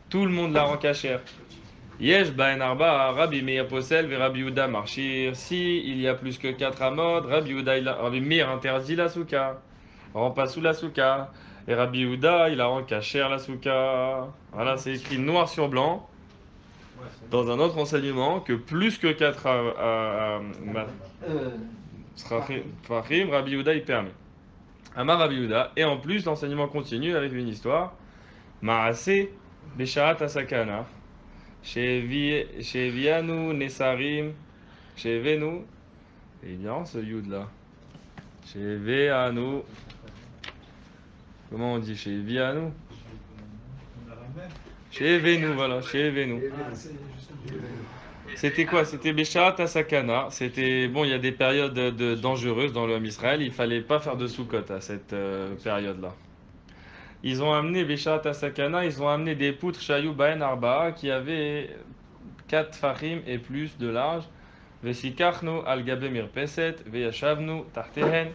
Tout le monde la rend cachère. Yesh Baen Arba'a, Rabbi Meir Posel ve Rabbi Yehuda Marchir. Si il y a plus que 4 amod, Rabbi Meir interdit la souka. Rend pas sous la souka. Et Rabbi Yehuda, il la rend cachère la souka. Voilà, c'est écrit noir sur blanc dans un autre enseignement que plus que 4 fachim, Rabbi Yehuda il permet. Amar Rabbi Yehuda. Et en plus, l'enseignement continue avec une histoire. Maase Beshaat Asakana. Chez Vianu Nesarim, chez Venu, et bien ce Yud là. Chez Vianu, comment on dit chez Vianu? Chez Venu, voilà, chez Venu. C'était quoi? C'était Beshaat Asakana. C'était bon, il y a des périodes dangereuses dans l'homme Israël. Il fallait pas faire de soukot à cette période-là. Ils ont amené Beshaat Asakana, ils ont amené des poutres Shayu Baen Arba'a qui avaient 4 fachim et plus de large. Vesikachnu al gabe mirpeset, veyashavnu tartehen.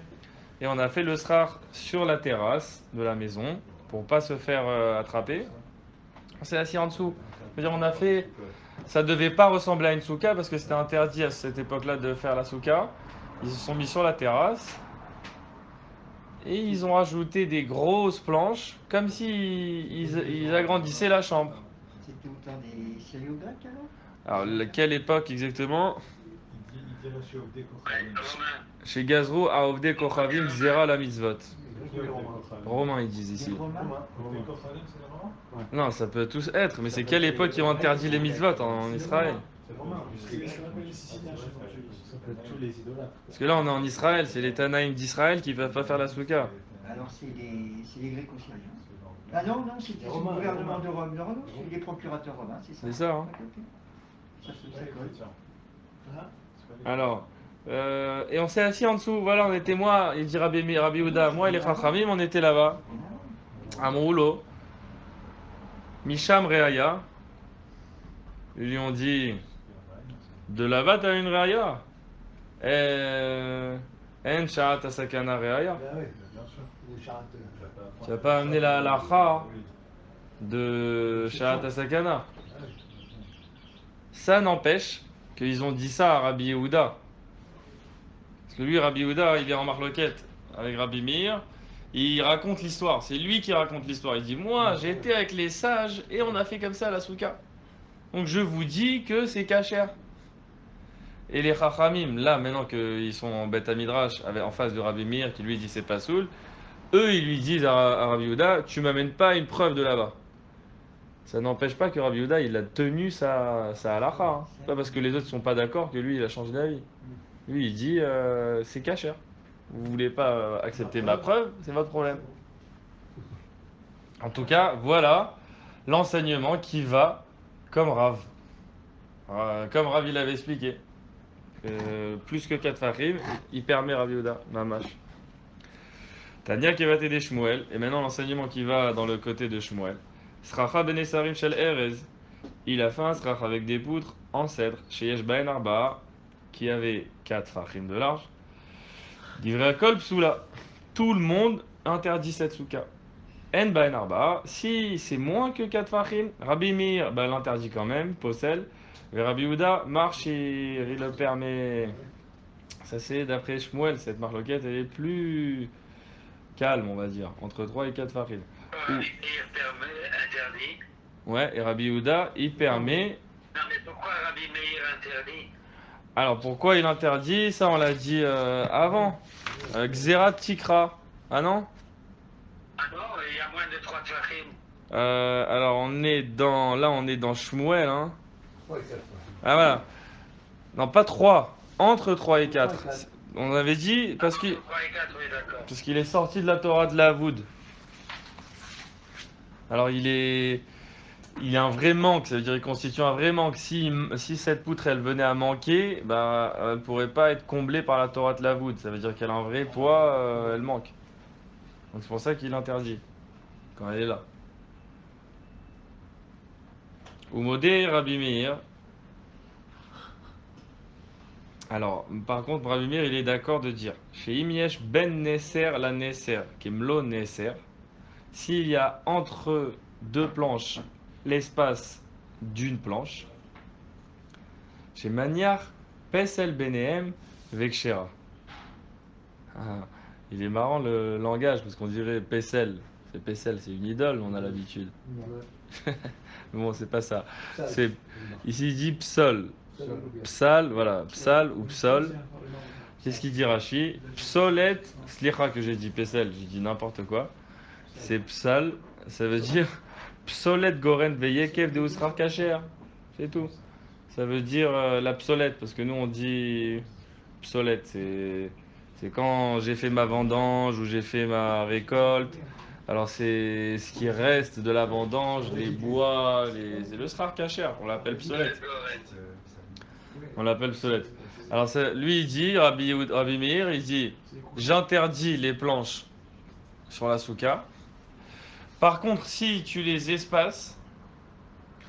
Et on a fait le srar sur la terrasse de la maison pour pas se faire attraper. On s'est assis en dessous. C'est-à-dire on a fait, ça devait pas ressembler à une souka parce que c'était interdit à cette époque-là de faire la souka. Ils se sont mis sur la terrasse. Et ils ont rajouté des grosses planches, comme si ils agrandissaient la chambre. C'était au temps des Syriens grecs alors? Alors, quelle époque exactement? Il dit chez Ovdei Kochavim. Chez Gazrou, à Ovdei Kochavim, Zera la mitzvot. Romains, ils disent ici. Les Romains? Ovdei Kochavim, c'est le roman? Non, ça peut tous être, mais c'est quelle époque ils ont interdit les mitzvot en Israël? C'est romain. Ça peut être tous les idolâtres. Parce que là, on est en Israël, c'est les Tanaïm d'Israël qui ne peuvent pas faire la souka. Alors c'est les Gréco-Syriens. Ah non, c'était sous le gouvernement de Rome. Non, c'est les procurateurs romains, c'est ça. C'est ça, hein? Ok. Ça colle. Alors, et on s'est assis en dessous, voilà, on était moi, il dit Rabbi Yehuda, moi et les Chachamim, on était là-bas, à mon rouleau. Misham Reaya, ils lui ont dit, de là-bas t'as une Reaya? En Sha'at Asakana Reaya. Tu n'as pas amené la halakha de Sha'at Asakana. Ça n'empêche qu'ils ont dit ça à Rabbi Yehuda. Parce que lui, Rabbi Yehuda, il est en marloquette avec Rabbi Meir. Il raconte l'histoire. C'est lui qui raconte l'histoire. Il dit, moi, j'ai été avec les sages et on a fait comme ça à la souka. Donc je vous dis que c'est kasher. Et les Chachamim, là, maintenant qu'ils sont en Beth Midrash, en face de Rabbi Meir, qui lui dit c'est pas soul, eux, ils lui disent à Rabbi Yehuda, tu m'amènes pas une preuve de là-bas. Ça n'empêche pas que Rabbi Yehuda, il a tenu sa halakha. Hein. C'est pas parce que les autres sont pas d'accord que lui, il a changé d'avis. Lui, il dit c'est kasher. Vous voulez pas accepter ma preuve, c'est votre problème. En tout cas, voilà l'enseignement qui va comme Rav. Comme Rav, il avait expliqué. Plus que 4 fachim, il permet Rabbi Yehuda, mamash. Tania Kevate de Shmuel, et maintenant l'enseignement qui va dans le côté de Shmuel. Sracha ben Esarim shel Erez. Il a fait un srach avec des poutres en cèdre chez Yeshbaen Arba, qui avait 4 fachim de large. Divrei Kol Psula. Tout le monde interdit cette souka. En Baen Arba, si c'est moins que 4 fachim, Rabbi Meir l'interdit quand même, possède. Mais Rabbi Yehuda marche et il le permet. Ça c'est d'après Shmuel, cette marloquette elle est plus calme, on va dire, entre 3 et 4 fachim. Rabbi Meir permet, interdit. Ouais, et Rabbi Yehuda, il permet. Non, mais pourquoi Rabbi Meir interdit? Alors pourquoi il interdit? Ça on l'a dit avant. Xerat Tikra. Ah non? Ah non, il y a moins de 3 tfachim. Alors on est dans. Là on est dans Shmuel. Hein. Ouais, c'est ça. Ah voilà. Non, pas 3. Entre 3 et 4. On avait dit parce qu'il 3 et 4, oui, d'accord. parce qu'il est sorti de la Torah de la Voud. Alors il est un vrai manque, ça veut dire qu'il constitue un vrai manque. Si cette poutre elle venait à manquer, bah elle pourrait pas être comblée par la Torah de la Voud. Ça veut dire qu'elle a un vrai poids, elle manque. Donc c'est pour ça qu'il interdit quand elle est là. Umodé Rabbi Meir. Alors, par contre, Rabbi Meir, il est d'accord de dire chez Imiesh ben Nesser la Nesser, qui est Mlo Nesser, s'il y a entre deux planches l'espace d'une planche, chez Maniar Pesel Benehem Vekshera. Ah, il est marrant le langage, parce qu'on dirait Pesel. C'est Pesel, c'est une idole, on a l'habitude. Mais bon, c'est pas ça. C'est, ici, il dit Psol. Psal, voilà, Psal ou Psol. Qu'est-ce qu'il dit Rashi? Psolet, Slicha que j'ai dit Pesel, j'ai dit n'importe quoi. C'est Psal, ça veut dire Psolet Goren Veyekev de Usrar Kacher. C'est tout. Ça veut dire la psolette, parce que nous on dit psolette, c'est quand j'ai fait ma vendange ou j'ai fait ma récolte. Alors c'est ce qui reste de la vendange, les bois, c'est le srar kacher, on l'appelle psolette. On l'appelle psolette. Alors lui il dit, Rabbi Meir, il dit j'interdis les planches sur la souka. Par contre, si tu les espaces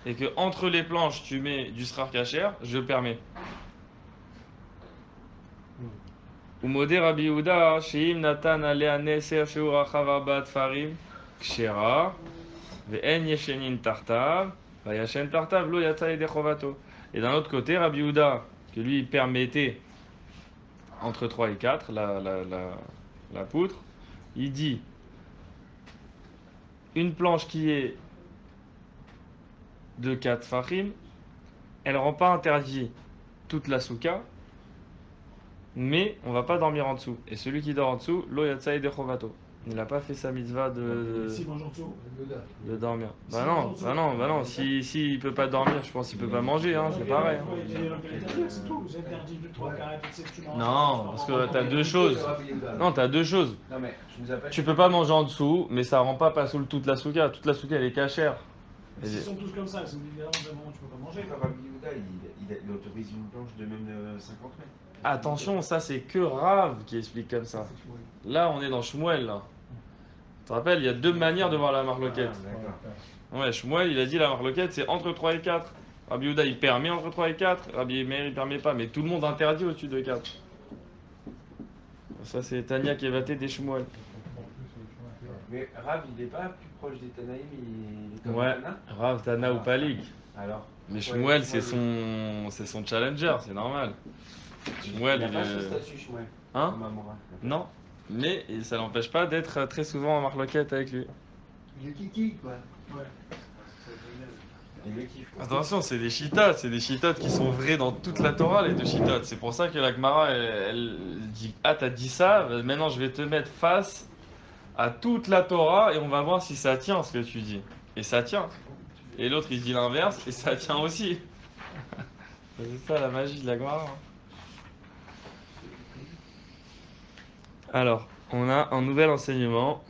et que entre les planches tu mets du srar kacher, je permets. Umodé Rabbi Yehuda, sheim natan alea neser sheur achav arbat farim kshera ve'en yeshenin tartav vayashen tartav lo yatsa yedei chovato. Et d'un autre côté, Rabbi Yehuda, que lui permettait entre 3 et 4 la poutre, il dit une planche qui est de 4 fachim, elle ne rend pas interdit toute la souka, mais on va pas dormir en dessous. Et celui qui dort en dessous, lo yatsa yedei chovato. Il n'a pas fait sa mitzvah S'il mange en dessous. de dormir. Bah non. Si il peut pas dormir, je pense qu'il peut pas manger, hein, c'est pareil. Hein. C'est tout. Vous interdit de 3 carrés, tu manges. Non, parce que t'as deux choses. Non, t'as deux choses. Non, mais je vous appelle. Tu peux pas manger en dessous, mais ça rend pas sous toute la souka. Toute la souka elle est cachère. S'ils sont tous comme ça, c'est évidemment d'un moment tu peux pas manger. Rabbi Yehuda, il autorise une planche de même 50 mètres. Attention, ça c'est que Rav qui explique comme ça. Là, on est dans Shmuel. Là. Tu te rappelles, il y a deux manières de voir la marloquette. Ouais, Shmuel, il a dit la marloquette, c'est entre 3 et 4. Rabbi Yehuda, il permet entre 3 et 4. Rabbi Meir, il permet pas. Mais tout le monde interdit au-dessus de 4. Ça, c'est Tania qui est vaté des Shmuel. Mais Rav, il est pas plus proche des Tanaïm, il est comme Ouais, Tana. Rav, Tana ou Palik. Alors Mais Shmuel, c'est son challenger, c'est normal. Shmuel, il a il pas ce est... statut, Shmuel. Hein? Comme Amora. Non. Mais ça l'empêche pas d'être très souvent en marloquette avec lui. Le kiki, quoi. Ouais. Il le kiffe. Attention, c'est des chitotes qui sont vrais dans toute la Torah, les deux chitotes. C'est pour ça que la Gemara, elle dit ah t'as dit ça, maintenant je vais te mettre face à toute la Torah et on va voir si ça tient ce que tu dis. Et ça tient. et l'autre il dit l'inverse, et ça tient aussi. C'est ça la magie de la Gemara. Alors, on a un nouvel enseignement.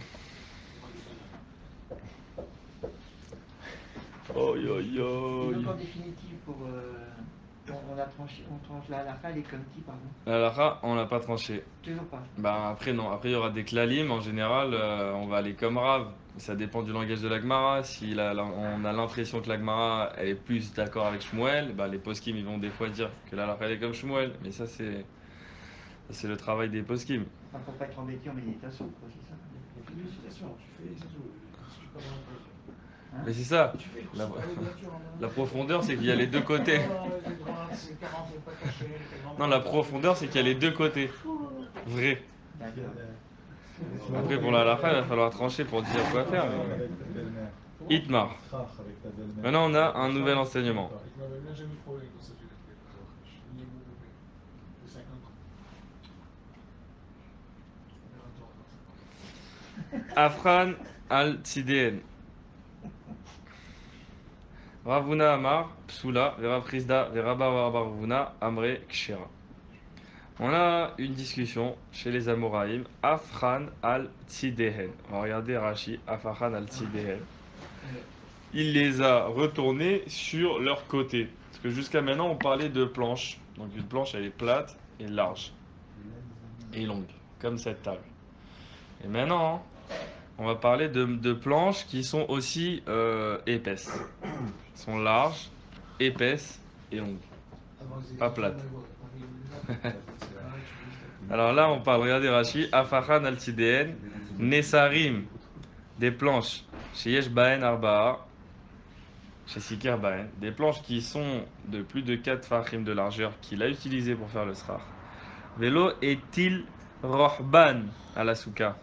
Oi, oi, Donc en oi. définitive, on a tranché, on tranche la halakha, elle est comme qui, pardon? La halakha, on l'a pas tranché. Toujours pas. Bah après non, après il y aura des klalim, en général on va aller comme Rav, ça dépend du langage de la Gemara, si on a l'impression que la Gemara elle est plus d'accord avec Shmuel, bah les poskim ils vont des fois dire que la halakha elle est comme Shmuel, mais ça c'est le travail des poskim. Enfin, pour pas être embêté en méditation, quoi, c'est ça. Méditation, tu fais, c'est tout. Tu peux pas dans la Hein? Mais c'est ça, Tu fais la, la médiature. la profondeur c'est qu'il y a les deux côtés. Les droites, c'est 40, faut pas cacher. Non, la profondeur c'est qu'il y a les deux côtés, vrai. D'accord. Après pour la halakha il va falloir trancher pour dire quoi faire. Mais... Avec ta belle-mère. Itmar. Trach avec ta belle-mère. Maintenant on a un nouvel enseignement. Il m'avait bien jamais trouvé dans cette vidéo. Il est mon bébé. De 50 ans. Afran al-Tzideen. Ravuna Amar, Psula, Vera Prisda, Vera Baravuna, Amre Kshira. On a une discussion chez les Amoraïm, Afran al-Tzidehen. On va regarder Rashi, Afran al-Tzidehen. Il les a retournés sur leur côté. Parce que jusqu'à maintenant, on parlait de planches. Donc une planche, elle est plate et large. Et longue, comme cette table. Et maintenant, on va parler de planches qui sont aussi épaisses. Elles sont larges, épaisses et longues. Pas plates. Alors là, on parle, regardez Rashi, Afachan al-Tideen, Nesarim, des planches, chez Yesh Baen Arba'a, chez Sikir Baen, des planches qui sont de plus de 4 fachim de largeur qu'il a utilisé pour faire le srar. Vélo est-il rohban à la souka?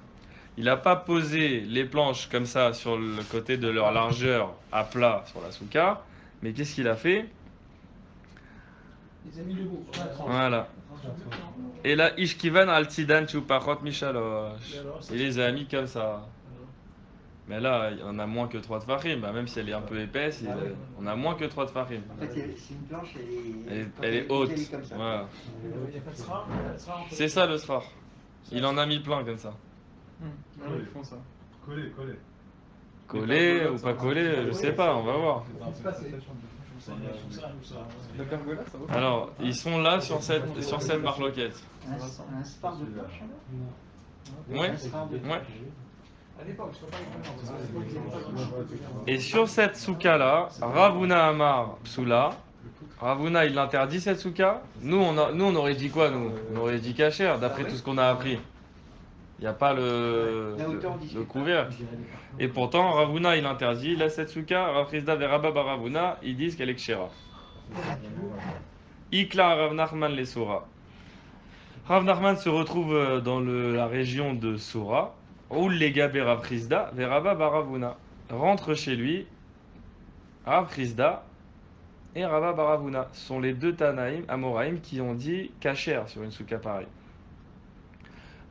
Il n'a pas posé les planches comme ça sur le côté de leur largeur à plat sur la souka, mais qu'est-ce qu'il a fait? Les amis debout. Voilà. Et là, Ishkivan al Tidan Chupachot Mishalosh. Il les a mis comme ça. Mais là, on a moins que 3 tfachim. Bah, même si elle est un peu épaisse, on a moins que 3 tfachim. En fait, c'est une planche, Elle est haute. Elle est comme ça. Voilà. Il n'y a pas de sera. C'est ça le srar. Il en a mis plein comme ça. Ils font ça. Coller, coller. Collé ou pas collé, je sais pas, on va voir. La pergola, ça vaut. Alors, ils sont là sur cette marloquette. Un spar de planche, alors? Ouais, Un spar de ouais. planche. À l'époque, je ne pas. Et sur cette souka là, Ravuna Amar Psula, Ravuna il interdit cette souka. Nous on aurait dit quoi nous? On aurait dit kacher d'après tout ce qu'on a appris. Il n'y a pas le couvercle. Et pourtant Ravuna il interdit. Là cette souka, Rafrizda Veraba Baravuna, ils disent qu'elle est kshera. Ikla Rav Nachman les Sora. Rav Nachman se retrouve dans la région de Sora. Ou les gars Rav Chizda, Veraba Baravuna. Rentre chez lui, Rav Chizda et Rabba Baravuna. Ce sont les deux Tanaïm, Amoraïm, qui ont dit Kacher sur une souka pareille.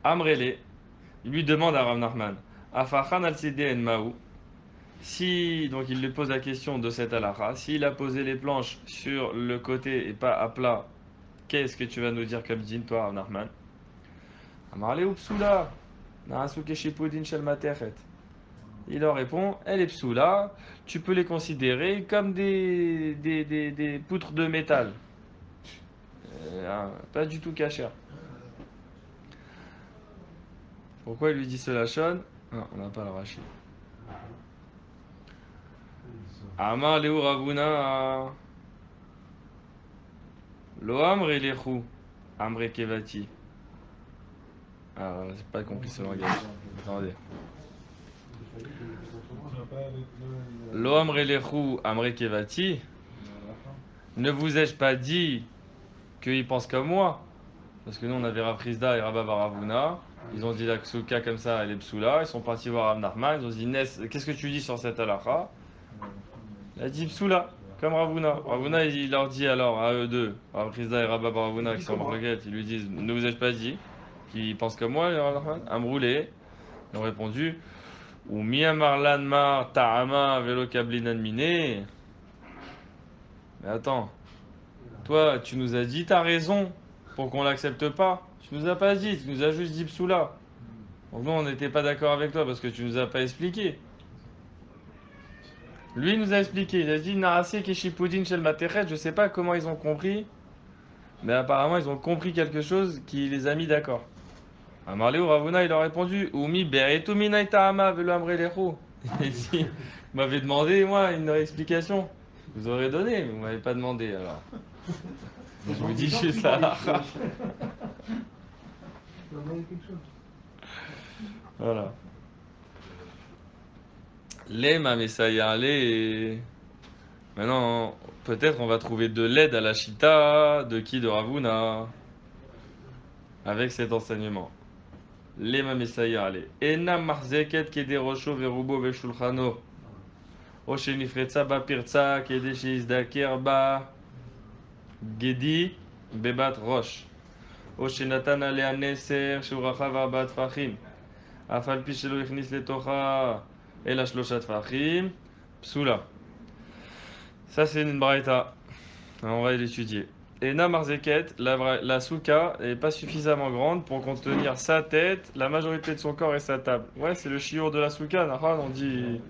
Amrele, il lui demande à Rav Nachman, Afachan al-Sidé en Maou. Si, donc il lui pose la question de cette halakha, s'il a posé les planches sur le côté et pas à plat, qu'est-ce que tu vas nous dire comme din, toi, Rav Nachman? Amarle ou psoula. Il leur répond, elle est psoula, tu peux les considérer comme des poutres de métal. Pas du tout cachère. Pourquoi il lui dit ce lachon? Non, on n'a pas le rachid. Amar Leu Ravuna Lo Amre Lechu Amre Kevati. Ah, j'ai pas compris ce langage. Attendez. Lo Amre Lechu Amre Kevati. Ne vous ai-je pas dit qu'ils pensent comme moi? Parce que nous on avait Rav Chizda et Rabba Baravuna. Ils ont dit la Ksuka comme ça, elle est psoula. Ils sont partis voir Rav Nachman. Ils ont dit Nes, qu'est-ce que tu dis sur cette halakha? Il a dit psoula, comme Ravuna. Ravuna il leur dit alors à eux deux, Rav Chizda et Rabba Baravuna qui sont en marloquette, ils lui disent ne vous ai-je pas dit qu'ils pensent comme moi, les Rav Nachman? Amroulé. Ils ont répondu Ou mi amar lanmar ta'ama velo kablinan miné. Mais attends, toi, tu nous as dit t'as raison pour qu'on l'accepte pas. Tu nous as pas dit, tu nous as juste dit psoula. Donc nous, on n'était pas d'accord avec toi parce que tu nous as pas expliqué. Lui il nous a expliqué, il a dit Narase Keshipudin Shel Matechet, je sais pas comment ils ont compris, mais apparemment ils ont compris quelque chose qui les a mis d'accord. Amarlé ou Ravuna, il a répondu Umi Beretu Minaitahama Velo Amrelechu. Il dit, vous m'avez demandé, moi, une explication. Je vous aurais donné, mais vous m'avez pas demandé alors. Je vous dis juste la halakha. Voilà. Les Mamesaya, les. Maintenant, peut-être on va trouver de l'aide à la Shita, de qui de Ravuna, avec cet enseignement. Les Mamesaya, les. Ena Marzeket Kederosho Verubo Veshulchano. Oshenifretsa Bapirtsa Kedeshis Dakerba Gedi Bebat Rosh. Oshenatan Alea Neser Shuracha Varbat Fachim. Afal Pichelo Ichnis Letocha El Ashloshat Fachim. Psula. Ça, c'est une braïta. On va l'étudier. Et Namarzeket, la souka n'est pas suffisamment grande pour contenir sa tête, la majorité de son corps et sa table. Ouais, c'est le chiour de la souka. Nahar, on dit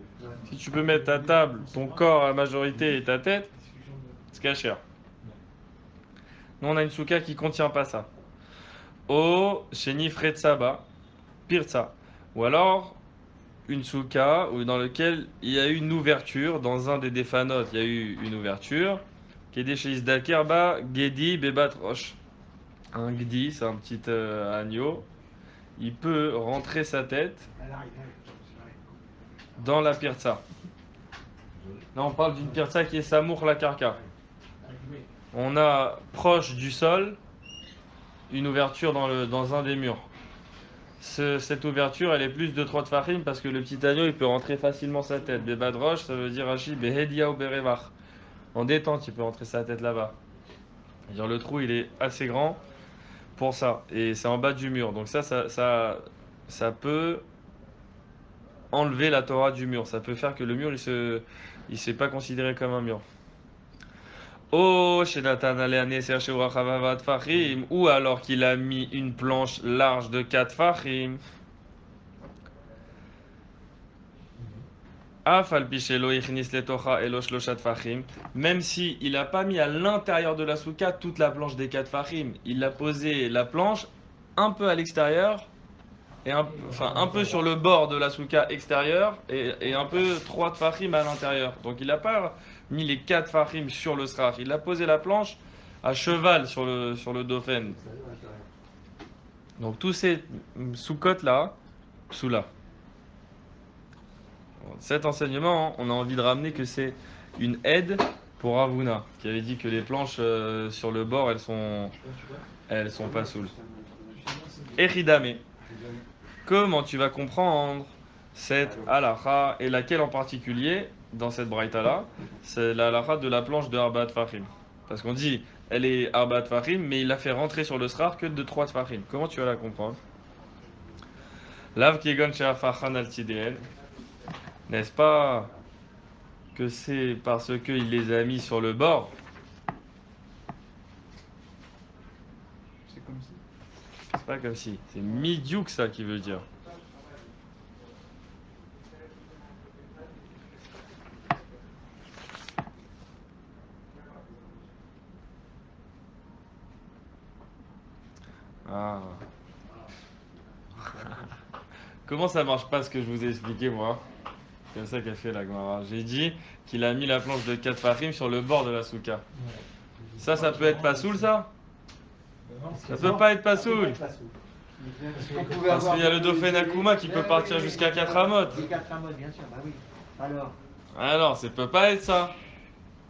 si tu peux mettre ta table, ton corps, la majorité et ta tête, c'est caché. Nous, on a une souka qui contient pas ça. O Sheni Fretsaba, Pirtsa. Ou alors une souka dans lequel il y a eu une ouverture. Dans un des défanotes, il y a eu une ouverture. Kedeshis Dakerba, Gedi, Bebat Roche. Un Gdi, c'est un petit agneau. Il peut rentrer sa tête dans la pirtsa. Là, on parle d'une pirtsa qui est Samour la Karka. On a proche du sol une ouverture dans un des murs. Cette ouverture, elle est plus de 3 tfachim parce que le petit agneau, il peut rentrer facilement sa tête. Bebat Roche, ça veut dire Rashi, Behedia ou Berevach. En détente, il peut rentrer sa tête là-bas. C'est-à-dire, le trou, il est assez grand pour ça. Et c'est en bas du mur. Donc ça peut enlever la Torah du mur. Ça peut faire que le mur, il s'est pas considéré comme un mur. Oh, ou alors qu'il a mis une planche large de 4 fachim. Même si il n'a pas mis à l'intérieur de la souka toute la planche des 4 fachim, il a posé la planche un peu à l'extérieur, et un peu sur le bord de la souka extérieure, et un peu 3 fachim à l'intérieur. Donc il n'a pas mis les 4 fachim sur le srach, il a posé la planche à cheval sur le dofen. Donc tous ces sous-cotes là, sous là. Cet enseignement, on a envie de ramener que c'est une aide pour Ravuna, qui avait dit que les planches sur le bord, elles sont pas saoules. Echidame, comment tu vas comprendre cette halakha, et laquelle en particulier, dans cette braïta là, c'est la halakha de la planche de Arba Tfachim. Parce qu'on dit, elle est Arba Tfachim, mais il l'a fait rentrer sur le srar que de 3 Tfachim. Comment tu vas la comprendre? Lav Kegon Sheafachan al Tideen. N'est-ce pas que c'est parce qu'il les a mis sur le bord? C'est comme si. C'est pas comme si. C'est midiouk ça qui veut dire. Ah. Comment ça marche pas ce que je vous ai expliqué moi? C'est comme ça qu'a fait la Gemara. J'ai dit qu'il a mis la planche de 4 fachim sur le bord de la souka. Ça peut être pas saoul ça? Ça peut pas être pas saoul. Parce qu'il y a le Dauphin Akuma qui peut partir jusqu'à 4 amot. 4 amotes, bien sûr, bah oui. Alors, ça peut pas être ça.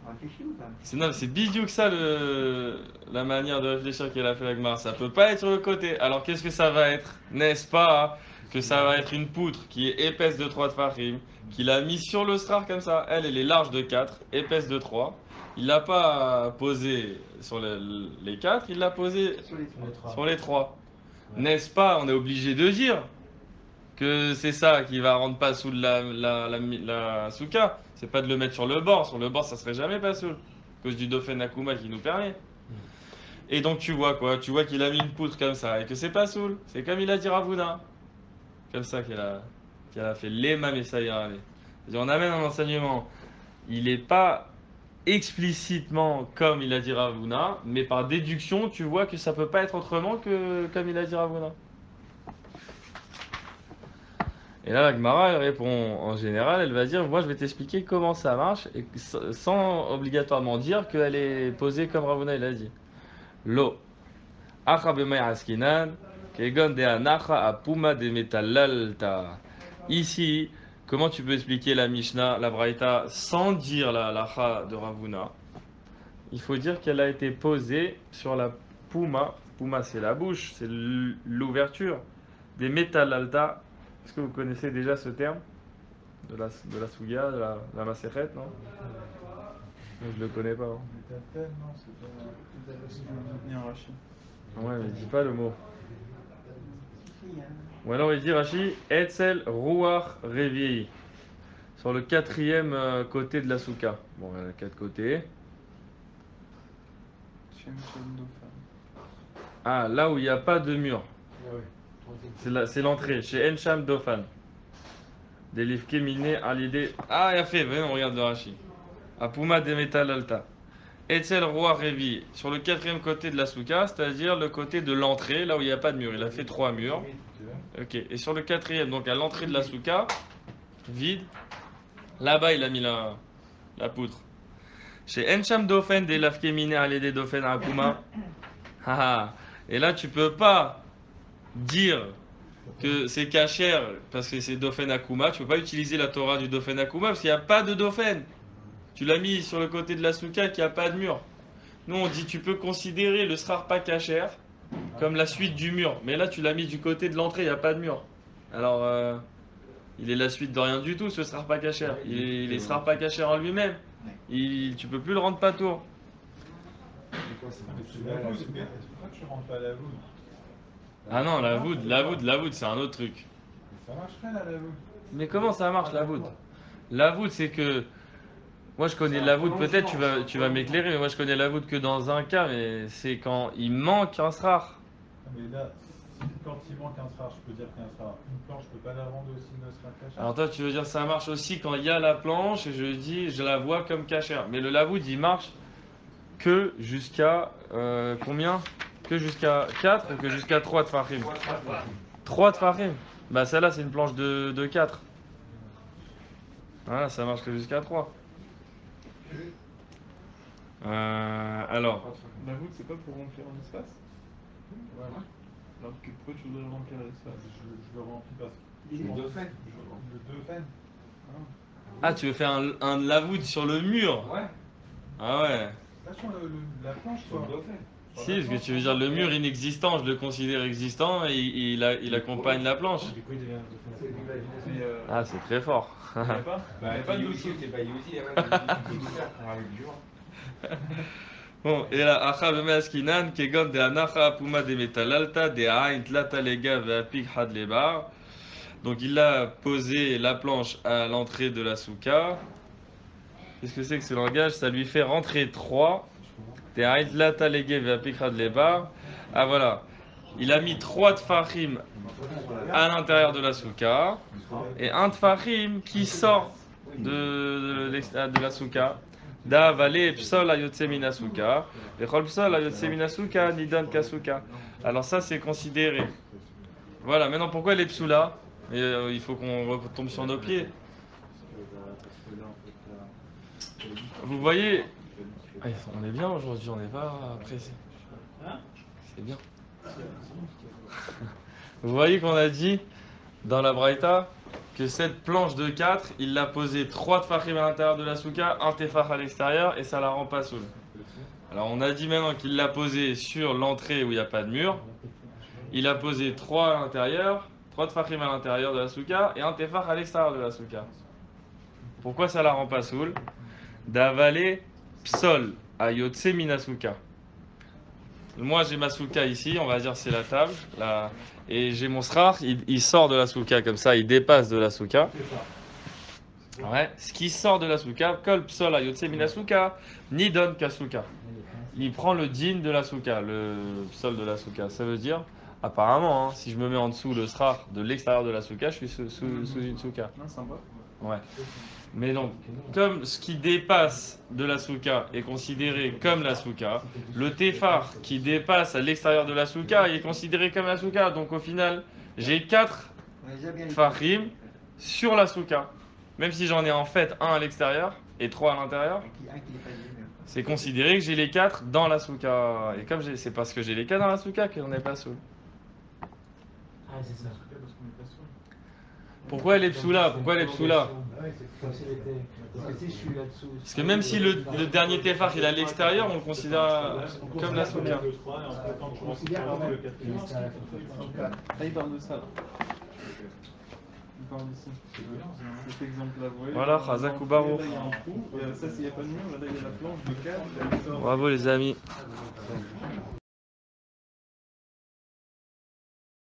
On réfléchit ou pas? C'est bidou que ça la manière de réfléchir qu'elle a fait la Gemara. Ça peut pas être sur le côté. Alors qu'est-ce que ça va être? N'est-ce pas que ça va être une poutre qui est épaisse de 3 tfachim, qu'il a mis sur le strar comme ça. Elle est large de 4, épaisse de 3. Il l'a pas posé sur les 4, il l'a posé sur les 3. N'est-ce pas? On est obligé de dire que c'est ça qui va rendre pas soul la souka. C'est pas de le mettre sur le bord. Sur le bord, ça serait jamais pas soul. À cause du Dofen Akuma qui nous permet. Et donc tu vois quoi? Tu vois qu'il a mis une poutre comme ça et que c'est pas soul. C'est comme il a dit Ravuna. Comme ça qu'elle a fait l'Ema Messaïra. On amène un enseignement. Il n'est pas explicitement comme il a dit Ravuna, mais par déduction, tu vois que ça peut pas être autrement que comme il a dit Ravuna. Et là, la Gemara, elle répond en général, elle va dire, moi je vais t'expliquer comment ça marche, et sans obligatoirement dire qu'elle est posée comme Ravuna il a dit. Lo. Acha b'may askinan, kegon de anacha apuma de metalalta. Ici, comment tu peux expliquer la Mishnah, la Braïta, sans dire la lacha de Ravuna? Il faut dire qu'elle a été posée sur la puma. Puma, c'est la bouche, c'est l'ouverture des metalalta. Est-ce que vous connaissez déjà ce terme de la Sugia, de la Masechet, non? Moi, je le connais pas. Hein. Métatel, non, c'est pas. Ouais, mais dis pas le mot. Ou alors il dit Rashi, Etzel Ruach Revi'i. Sur le quatrième côté de la souka. Bon, il y a 4 côtés. Ah, là où il n'y a pas de mur. C'est l'entrée, chez Ensham Dofan. Des livres miné à l'idée. Ah, il a fait, venez, on regarde le Rashi. Apuma de Metal Alta. Etzel Roi Revi, sur le quatrième côté de la souka, c'est-à-dire le côté de l'entrée, là où il n'y a pas de mur. Il a fait 3 murs. Ok, et sur le quatrième, donc à l'entrée de la souka, vide, là-bas il a mis la poutre. Chez Encham Dofen, des Lafkemine à l'aider Dofen à Akuma. Et là, tu peux pas dire que c'est cachère parce que c'est Dofen Akuma. Tu peux pas utiliser la Torah du Dofen Akuma parce qu'il n'y a pas de Dofen. Tu l'as mis sur le côté de la souka qui a pas de mur. Nous, on dit tu peux considérer le srar pas cachère comme la suite du mur. Mais là, tu l'as mis du côté de l'entrée, il n'y a pas de mur. Alors, il est la suite de rien du tout, ce srar pas cachère. Il est srar pas cachère en lui-même. Tu peux plus le rendre pas tour. Mais c'est la voûte, mais pourquoi tu rentres pas la voûte? Ah non, la voûte, c'est un autre truc. Ça marcherait là, la voûte. Mais comment ça marche la voûte? La voûte, c'est que. Moi, je connais la voûte, peut-être tu vas m'éclairer, mais moi, je connais la voûte que dans un cas, mais c'est quand il manque un srar. Mais là, quand il manque un srar, je peux dire qu'un srar, une planche, je peux pas la rendre aussi une srar cachère. Alors toi, tu veux dire ça marche aussi quand il y a la planche, et je dis, je la vois comme cachère. Mais le lavoud, il marche que jusqu'à combien? Que jusqu'à 4 ou que jusqu'à 3 de Fahim? 3 de Fahim. Bah celle-là, c'est une planche de 4. Voilà, ça marche que jusqu'à 3. Alors, La voûte, c'est pas pour remplir un espace? Alors que pourquoi tu voudrais remplir l'espace? Je le remplis parce que. Le Dauphin. Le Dauphin. ah, tu veux faire un lavoud sur le mur? Ouais. Ah ouais. Pas sur la planche, Sur quoi. le Dauphin. Si, parce que tu veux dire le mur inexistant, je le considère existant et il accompagne la planche. Du coup, il devient Mais Ah, c'est très fort. il n'y a pas? Bah, Il y a pas de Yuzi, t'es pas Yuzi, il y a pas de avec du vent. Bon, et là, Acha b'measkinan, kegon de anacha puma de metalalta, de ain tlata lega ve'apik had lebar. Donc il a posé la planche à l'entrée de la souka. Qu'est-ce que c'est que ce langage? Ça lui fait rentrer 3. De ain tlata lega ve'apik had lebar. Ah voilà. Il a mis 3 tfachim à l'intérieur de la souka et un tfachim qui sort de la souka. Da vale psol ayotse minasuka, vechol psol ayotse minasuka nidan kasuka. Alors ça c'est considéré. Voilà, maintenant pourquoi les psoulas? Il faut qu'on retombe sur nos pieds. Vous voyez, on est bien aujourd'hui, on n'est pas pressé. C'est bien. Vous voyez qu'on a dit dans la Braïta que cette planche de 4, il l'a posée 3 tfachim à l'intérieur de la souka, un tefach à l'extérieur et ça la rend pas soul. Alors on a dit maintenant qu'il l'a posée sur l'entrée où il n'y a pas de mur. Il a posé 3 à l'intérieur, 3 tfachim à l'intérieur de la souka et un tefach à l'extérieur de la souka. Pourquoi ça la rend pas soul? D'avaler psol à yotse minasuka. moi j'ai ma souka ici, on va dire c'est la table, là, et j'ai mon srar, il sort de la souka comme ça, il dépasse de la souka. Ouais, ce qui sort de la souka, kol psol ayotse min souka, nidon kasuka. Il prend le din de la souka, le psol de la souka. Ça veut dire, apparemment, hein, si je me mets en dessous le srar de l'extérieur de la souka, je suis sous une souka. Non, sympa. Ouais. Mais donc, comme ce qui dépasse de la souka est considéré comme la souka, le tefar qui dépasse à l'extérieur de la souka est considéré comme la souka. Donc au final, j'ai 4 On les a bien farim sur la souka. Même si j'en ai en fait un à l'extérieur et 3 à l'intérieur, Un qui n'est pas du même. c'est considéré que j'ai les 4 dans la souka. Et comme c'est parce que j'ai les 4 dans la souka que j'en ai pas sous. Ah, c'est ça. Parce qu'on est pas sûr. Pourquoi elle est psoula? Pourquoi elle est psoula? Ah ouais, c'est comme s'il était. Parce que si je suis là-dessous. Parce que même si le dernier tefar il est à l'extérieur, on le considère comme la souka. Le 3 et en fait, quand tu considère rentres quand même le 4e. que c'est à la Là, il parle de ça. Là. Il parle d'ici. Cet exemple-là, vous voyez. Voilà, Là, Chazak ou Baruch. Là, il y a un trou. Et ça, s'il n'y a pas de mur, là, il y a la planche de câble. Bravo les amis.